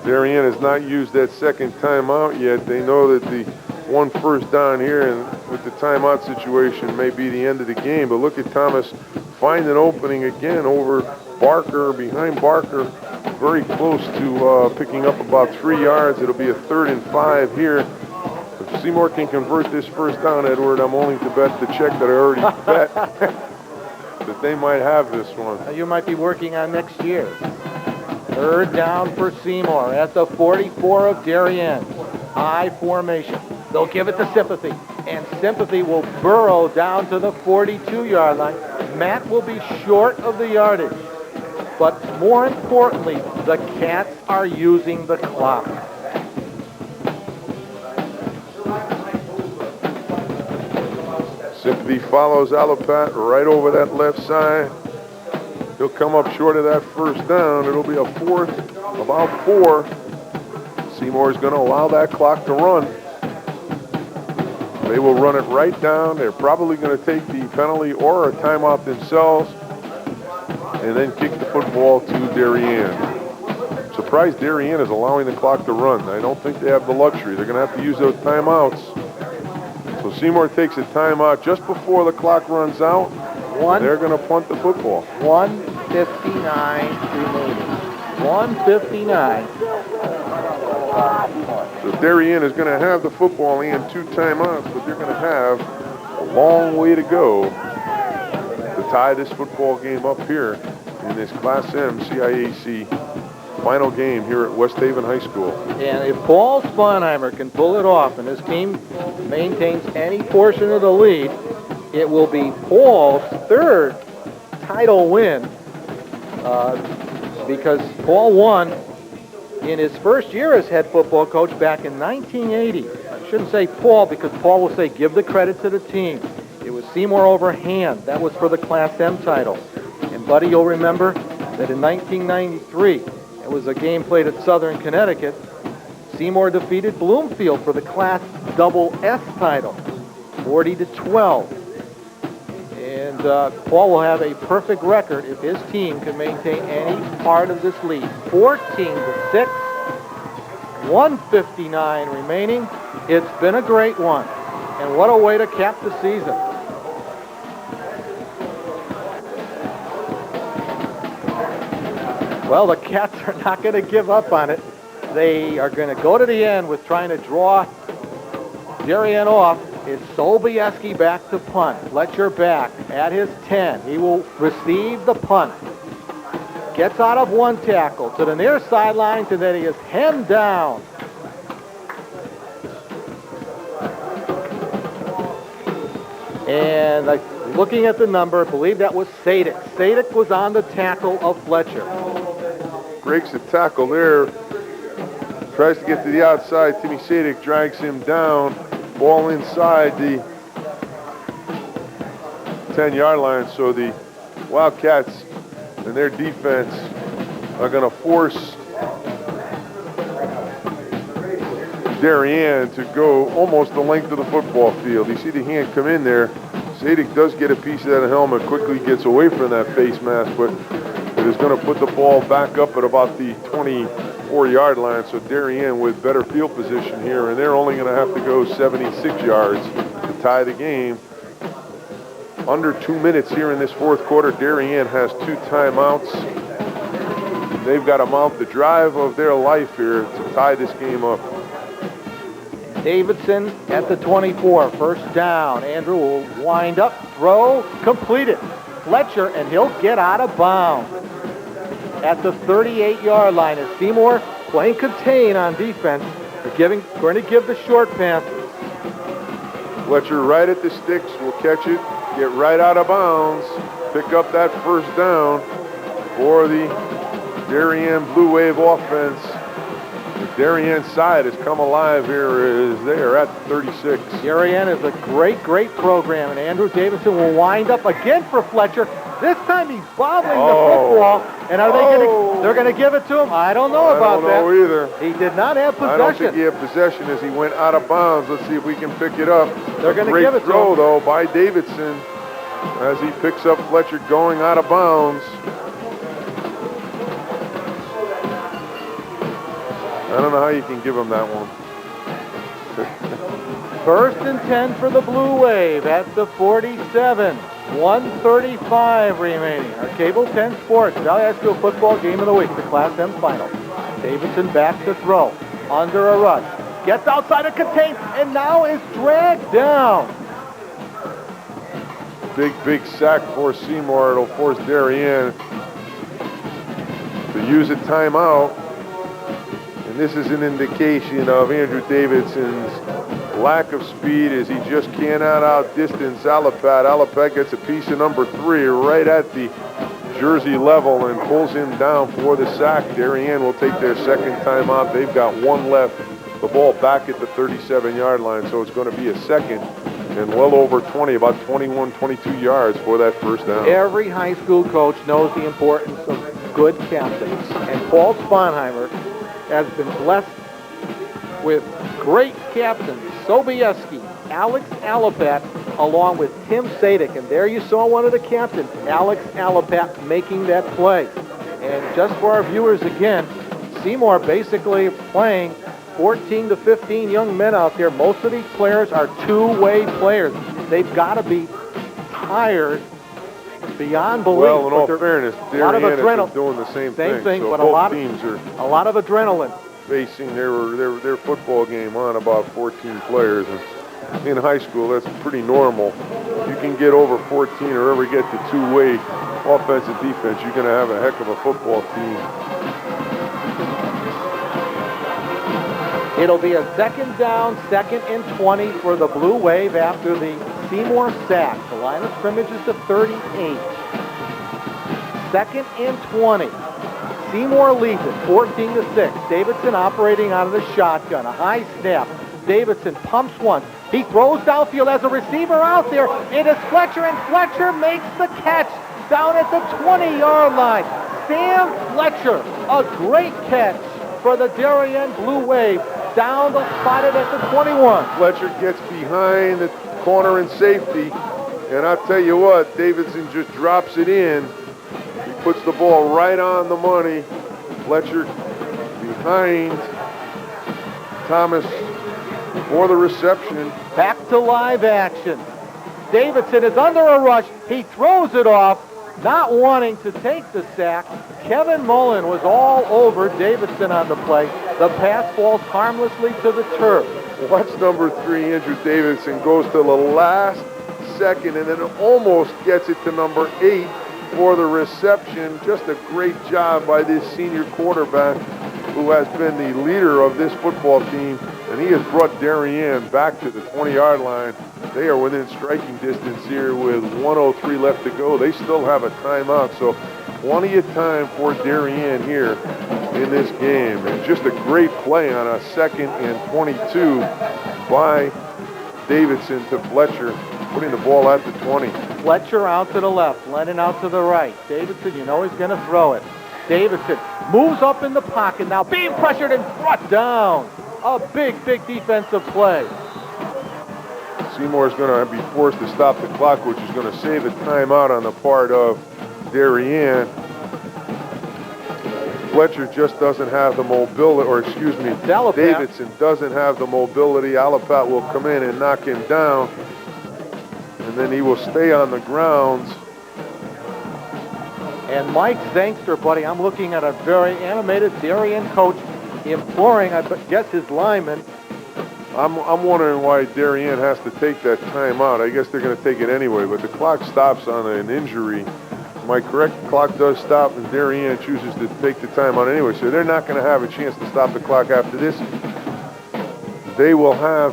[SPEAKER 2] Darien has not used that second timeout yet. They know that the one first down here and with the timeout situation may be the end of the game. But look at Thomas find an opening again over Barker, behind Barker, very close to picking up about 3 yards. It'll be a 3rd and 5 here. If Seymour can convert this first down, Edward, I'm willing to bet the check that I already bet that they might have this one.
[SPEAKER 1] You might be working on next year. 3rd down for Seymour at the 44 of Darien. High formation. They'll give it to Sympathy, and Sympathy will burrow down to the 42-yard line. Matt will be short of the yardage. But more importantly, the Cats are using the clock.
[SPEAKER 2] Sympathy follows Alapat right over that left side. He'll come up short of that first down. It'll be a 4th, about 4. Seymour is going to allow that clock to run. They will run it right down. They're probably going to take the penalty or a timeout themselves and then kick the football to Darien. I'm surprised Darien is allowing the clock to run. I don't think they have the luxury. They're going to have to use those timeouts. So Seymour takes a timeout just before the clock runs out. They're going to punt the football.
[SPEAKER 1] 1:59 remaining. 1:59.
[SPEAKER 2] So Darien is going to have the football and 2 timeouts, but they're going to have a long way to go to tie this football game up here in this Class M CIAC final game here at West Haven High School.
[SPEAKER 1] And if Paul Sponheimer can pull it off and his team maintains any portion of the lead, it will be Paul's 3rd title win because Paul won in his first year as head football coach back in 1980. I shouldn't say Paul because Paul will say give the credit to the team. It was Seymour over Hand. That was for the Class M title. And Buddy, you'll remember that in 1993, it was a game played at Southern Connecticut. Seymour defeated Bloomfield for the Class Double S title, 40-12. And Paul will have a perfect record if his team can maintain any part of this lead. 14-6, 1:59 remaining. It's been a great one. And what a way to cap the season. Well, the Cats are not going to give up on it. They are going to go to the end with trying to draw Darien off. Is Sobieski back to punt. Fletcher back at his 10. He will receive the punt. Gets out of one tackle to the near sideline, and then he is hemmed down. And looking at the number, I believe that was Sadik. Sadik was on the tackle of Fletcher.
[SPEAKER 2] Breaks the tackle there. Tries to get to the outside. Timmy Sadik drags him down. Ball inside the 10-yard line. So the Wildcats and their defense are going to force Darien to go almost the length of the football field. You see the hand come in there. Sadik does get a piece of that helmet, quickly gets away from that face mask, but it is going to put the ball back up at about the 24-yard line. So Darien with better field position here, and they're only going to have to go 76 yards to tie the game. Under 2 minutes here in this fourth quarter. Darien has 2 timeouts. They've got to mount the drive of their life here to tie this game up.
[SPEAKER 1] Davidson at the 24, first down. Andrew will wind up, throw, completed. Fletcher, and he'll get out of bounds at the 38-yard line as Seymour playing contain on defense. They're going to give the short passes.
[SPEAKER 2] Fletcher right at the sticks, will catch it, get right out of bounds, pick up that first down for the Darien Blue Wave offense. The Darien side has come alive here as they are at 36.
[SPEAKER 1] Darien is a great, great program, and Andrew Davidson will wind up again for Fletcher. This time he's bobbling the football, and are they're going to give it to him? I don't know about that.
[SPEAKER 2] I don't know either.
[SPEAKER 1] He did not have possession.
[SPEAKER 2] I don't think he had possession as he went out of bounds. Let's see if we can pick it up.
[SPEAKER 1] They're going to give it to him.
[SPEAKER 2] Great throw, though, by Davidson as he picks up Fletcher going out of bounds. I don't know how you can give him that one.
[SPEAKER 1] First and 10 for the Blue Wave at the 47. 1:35 remaining. Our Cable 10 Sports Valley High School football game of the week, the Class M final. Davidson back to throw. Under a rush. Gets outside of contain and now is dragged down.
[SPEAKER 2] Big sack for Seymour. It'll force Darien to use a timeout. And this is an indication of Andrew Davidson's lack of speed as he just cannot outdistance Alapat. Alapat gets a piece of number 3 right at the jersey level and pulls him down for the sack. Darien will take their second timeout. They've got 1 left. The ball back at the 37-yard line, so it's going to be a second and well over 20, about 21, 22 yards for that first down.
[SPEAKER 1] Every high school coach knows the importance of good captains, and Paul Sponheimer has been blessed with great captains, Sobieski, Alex Alapat, along with Tim Sadik. And there you saw one of the captains, Alex Alapat, making that play. And just for our viewers again, Seymour basically playing 14 to 15 young men out there. Most of these players are two-way players. They've got to be tired beyond belief.
[SPEAKER 2] Well, in all fairness, Darien has been doing the same thing. So
[SPEAKER 1] but
[SPEAKER 2] both teams are
[SPEAKER 1] a lot of adrenaline.
[SPEAKER 2] Facing their football game on about 14 players. And in high school, that's pretty normal. You can get over 14 or ever get to two-way offense and defense, you're going to have a heck of a football team.
[SPEAKER 1] It'll be a second down, 2nd and 20 for the Blue Wave after the Seymour sack. The line of scrimmage is to 38. 2nd and 20. Seymour leads it 14-6. Davidson operating out of the shotgun. A high snap. Davidson pumps once. He throws downfield as a receiver out there. It is Fletcher, and Fletcher makes the catch down at the 20-yard line. Sam Fletcher, a great catch for the Darien Blue Wave. down the spotted at the 21.
[SPEAKER 2] Fletcher gets behind the corner and safety. And I'll tell you what, Davidson just drops it in. He puts the ball right on the money. Fletcher behind Thomas for the reception.
[SPEAKER 1] Back to live action. Davidson is under a rush. He throws it off, not wanting to take the sack. Kevin Mullen was all over Davidson on the play. The pass falls harmlessly to the turf.
[SPEAKER 2] Watch number 3, Andrew Davidson, goes to the last second and then almost gets it to number 8 for the reception. Just a great job by this senior quarterback who has been the leader of this football team, and he has brought Darien back to the 20-yard line. They are within striking distance here with 1:03 left to go. They still have a timeout, so plenty of time for Darien here in this game. And just a great play on a 2nd and 22 by Davidson to Fletcher, putting the ball at the 20.
[SPEAKER 1] Fletcher out to the left, Lennon out to the right. Davidson, you know he's going to throw it. Davidson moves up in the pocket now, being pressured and brought down. A big defensive play.
[SPEAKER 2] Seymour is going to be forced to stop the clock, which is going to save a timeout on the part of Darien. Fletcher just doesn't have the mobility, or excuse me, Davidson doesn't have the mobility. Alapat will come in and knock him down, and then he will stay on the grounds.
[SPEAKER 1] And Mike Zangster, buddy, I'm looking at a very animated Darien coach imploring, I guess, his lineman.
[SPEAKER 2] I'm wondering why Darien has to take that timeout. I guess they're going to take it anyway, but the clock stops on an injury. Am I correct? The clock does stop, and Darien chooses to take the timeout anyway, so they're not going to have a chance to stop the clock after this. They will have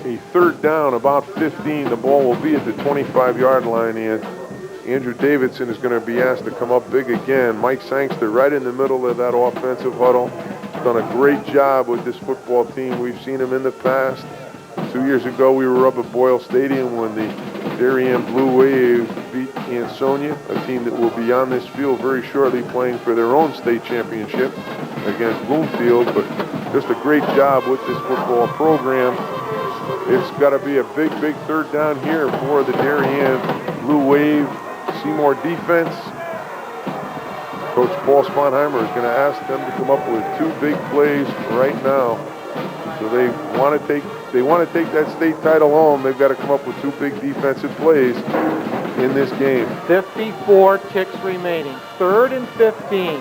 [SPEAKER 2] a 3rd down, about 15. The ball will be at the 25-yard line, and Andrew Davidson is going to be asked to come up big again. Mike Sangster right in the middle of that offensive huddle. He's done a great job with this football team. We've seen him in the past. 2 years ago, we were up at Boyle Stadium when the Darien Blue Wave beat Ansonia, a team that will be on this field very shortly playing for their own state championship against Bloomfield. But just a great job with this football program. It's got to be a big 3rd down here for the Darien Blue Wave Seymour defense. Coach Paul Sponheimer is going to ask them to come up with 2 big plays right now. So they want to take that state title home. They've got to come up with 2 big defensive plays in this game.
[SPEAKER 1] 54 ticks remaining. 3rd and 15.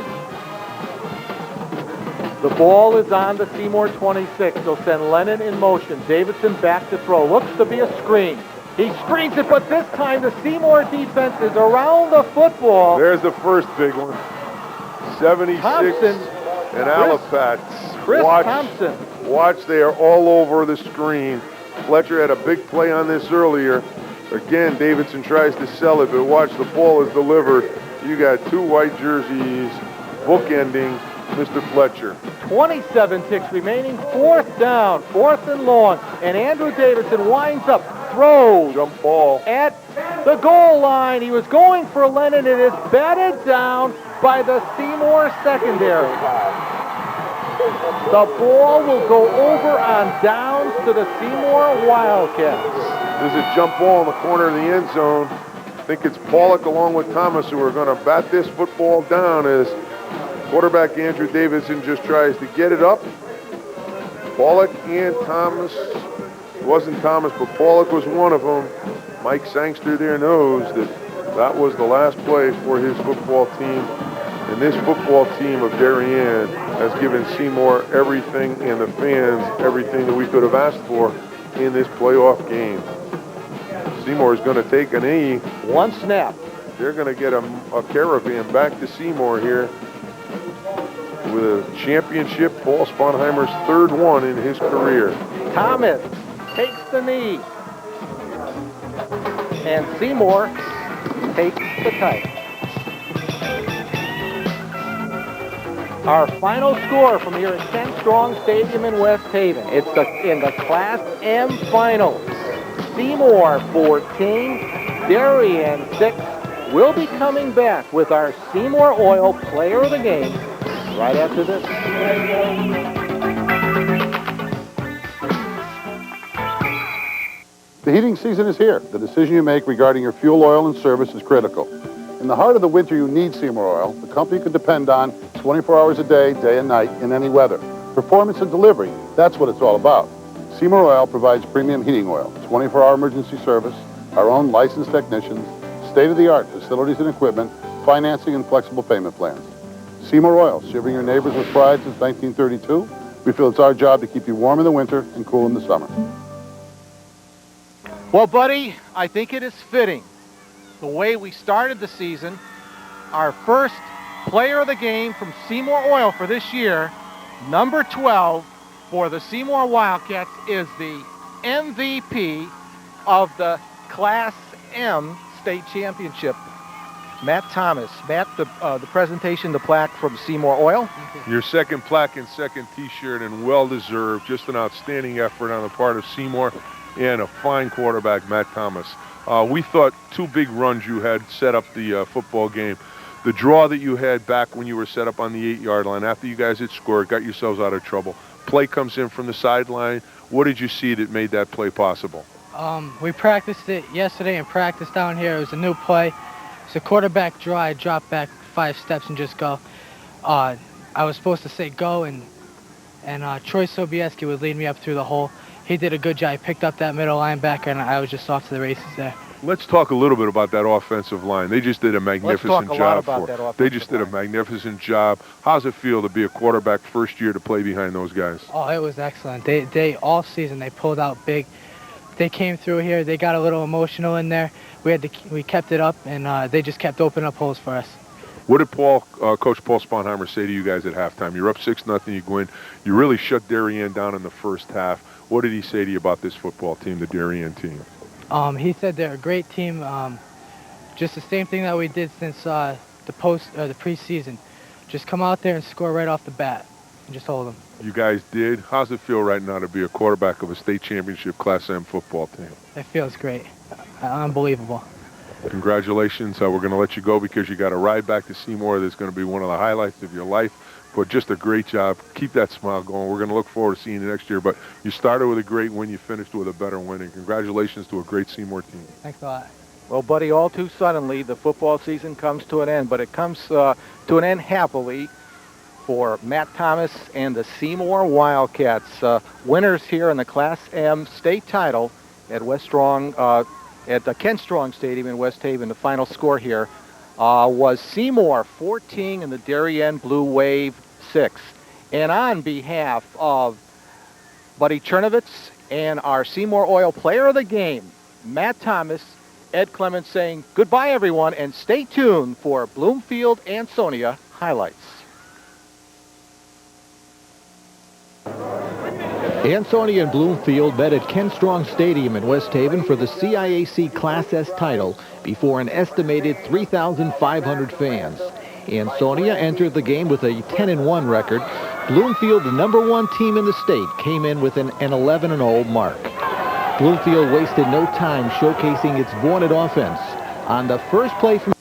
[SPEAKER 1] The ball is on the Seymour 26. They'll send Lennon in motion. Davidson back to throw. Looks to be a screen. He screens it, but this time the Seymour defense is around the football.
[SPEAKER 2] There's the first big one. 76
[SPEAKER 1] Thompson,
[SPEAKER 2] and Alapat.
[SPEAKER 1] Chris Thompson.
[SPEAKER 2] Watch, they are all over the screen. Fletcher had a big play on this earlier. Again, Davidson tries to sell it, but watch, the ball is delivered. You got 2 white jerseys bookending Mr. Fletcher.
[SPEAKER 1] 27 ticks remaining. 4th down, 4th and long. And Andrew Davidson winds up, throws.
[SPEAKER 2] Jump ball.
[SPEAKER 1] At the goal line. He was going for Lennon. It is batted down by the Seymour secondary. The ball will go over on downs to the Seymour Wildcats.
[SPEAKER 2] There's a jump ball in the corner of the end zone. I think it's Pollock along with Thomas who are going to bat this football down as quarterback Andrew Davidson just tries to get it up. Pollock and Thomas. It wasn't Thomas, but Pollock was one of them. Mike Sangster there knows that was the last play for his football team. And this football team of Darien has given Seymour everything and the fans everything that we could have asked for in this playoff game. Seymour is going to take an knee.
[SPEAKER 1] 1 snap.
[SPEAKER 2] They're going to get a caravan back to Seymour here with a championship, Paul Sponheimer's 3rd one in his career.
[SPEAKER 1] Thomas takes the knee. And Seymour takes the title. Our final score from here at Kent Strong Stadium in West Haven. It's in the Class M Finals. Seymour 14, Darien 6. We'll be coming back with our Seymour Oil Player of the Game right after this.
[SPEAKER 21] The heating season is here. The decision you make regarding your fuel oil and service is critical. In the heart of the winter, you need Seymour Oil, the company you can depend on 24 hours a day, day and night, in any weather. Performance and delivery, that's what it's all about. Seymour Oil provides premium heating oil, 24-hour emergency service, our own licensed technicians, state-of-the-art facilities and equipment, financing and flexible payment plans. Seymour Oil, serving your neighbors with pride since 1932. We feel it's our job to keep you warm in the winter and cool in the summer.
[SPEAKER 1] Well, buddy, I think it is fitting. The way we started the season, our first player of the game from Seymour Oil for this year, number 12 for the Seymour Wildcats, is the MVP of the Class M State Championship. Matt Thomas. Matt, the presentation, the plaque from Seymour Oil.
[SPEAKER 2] Your second plaque and second T-shirt, and well-deserved. Just an outstanding effort on the part of Seymour and a fine quarterback, Matt Thomas. We thought two big runs you had set up the football game. The draw that you had back when you were set up on the 8-yard line after you guys had scored, got yourselves out of trouble. Play comes in from the sideline. What did you see that made that play possible?
[SPEAKER 22] We practiced it yesterday in practice down here. It was a new play. It's a quarterback draw. I drop back 5 steps and just go. I was supposed to say go, and Troy Sobieski would lead me up through the hole. He did a good job. He picked up that middle linebacker, and I was just off to the races there.
[SPEAKER 2] Let's talk a little bit about that offensive line. They just did a magnificent job for it. They just did a magnificent job. How's it feel to be a quarterback first year to play behind those guys?
[SPEAKER 22] Oh, it was excellent. They all season they pulled out big. They came through here. They got a little emotional in there. We kept it up, and they just kept opening up holes for us.
[SPEAKER 2] What did Coach Paul Sponheimer say to you guys at halftime? You're up 6-0. You go in. You really shut Darien down in the first half. What did he say to you about this football team, the Darien team?
[SPEAKER 22] He said they're a great team. Just the same thing that we did since the preseason. Just come out there and score right off the bat, and just hold them.
[SPEAKER 2] You guys did. How's it feel right now to be a quarterback of a state championship Class M football team?
[SPEAKER 22] It feels great. Unbelievable.
[SPEAKER 2] Congratulations. We're going to let you go because you got a ride back to Seymour that's going to be one of the highlights of your life. But just a great job. Keep that smile going. We're going to look forward to seeing you next year. But you started with a great win. You finished with a better win. And congratulations to a great Seymour team.
[SPEAKER 22] Thanks a lot.
[SPEAKER 1] Well, buddy, all too suddenly, the football season comes to an end. But it comes to an end happily for Matt Thomas and the Seymour Wildcats. Winners here in the Class M state title at at the Ken Strong Stadium in West Haven. The final score here was Seymour 14 and the Darien Blue Wave 6. And on behalf of Buddy Chernovitz and our Seymour Oil Player of the Game, Matt Thomas, Ed Clements saying goodbye, everyone, and stay tuned for Bloomfield-Ansonia highlights. Ansonia and Bloomfield met at Ken Strong Stadium in West Haven for the CIAC Class S title before an estimated 3,500 fans. Ansonia entered the game with a 10-1 record. Bloomfield, the #1 team in the state, came in with an 11-0 mark. Bloomfield wasted no time showcasing its vaunted offense. On the first play from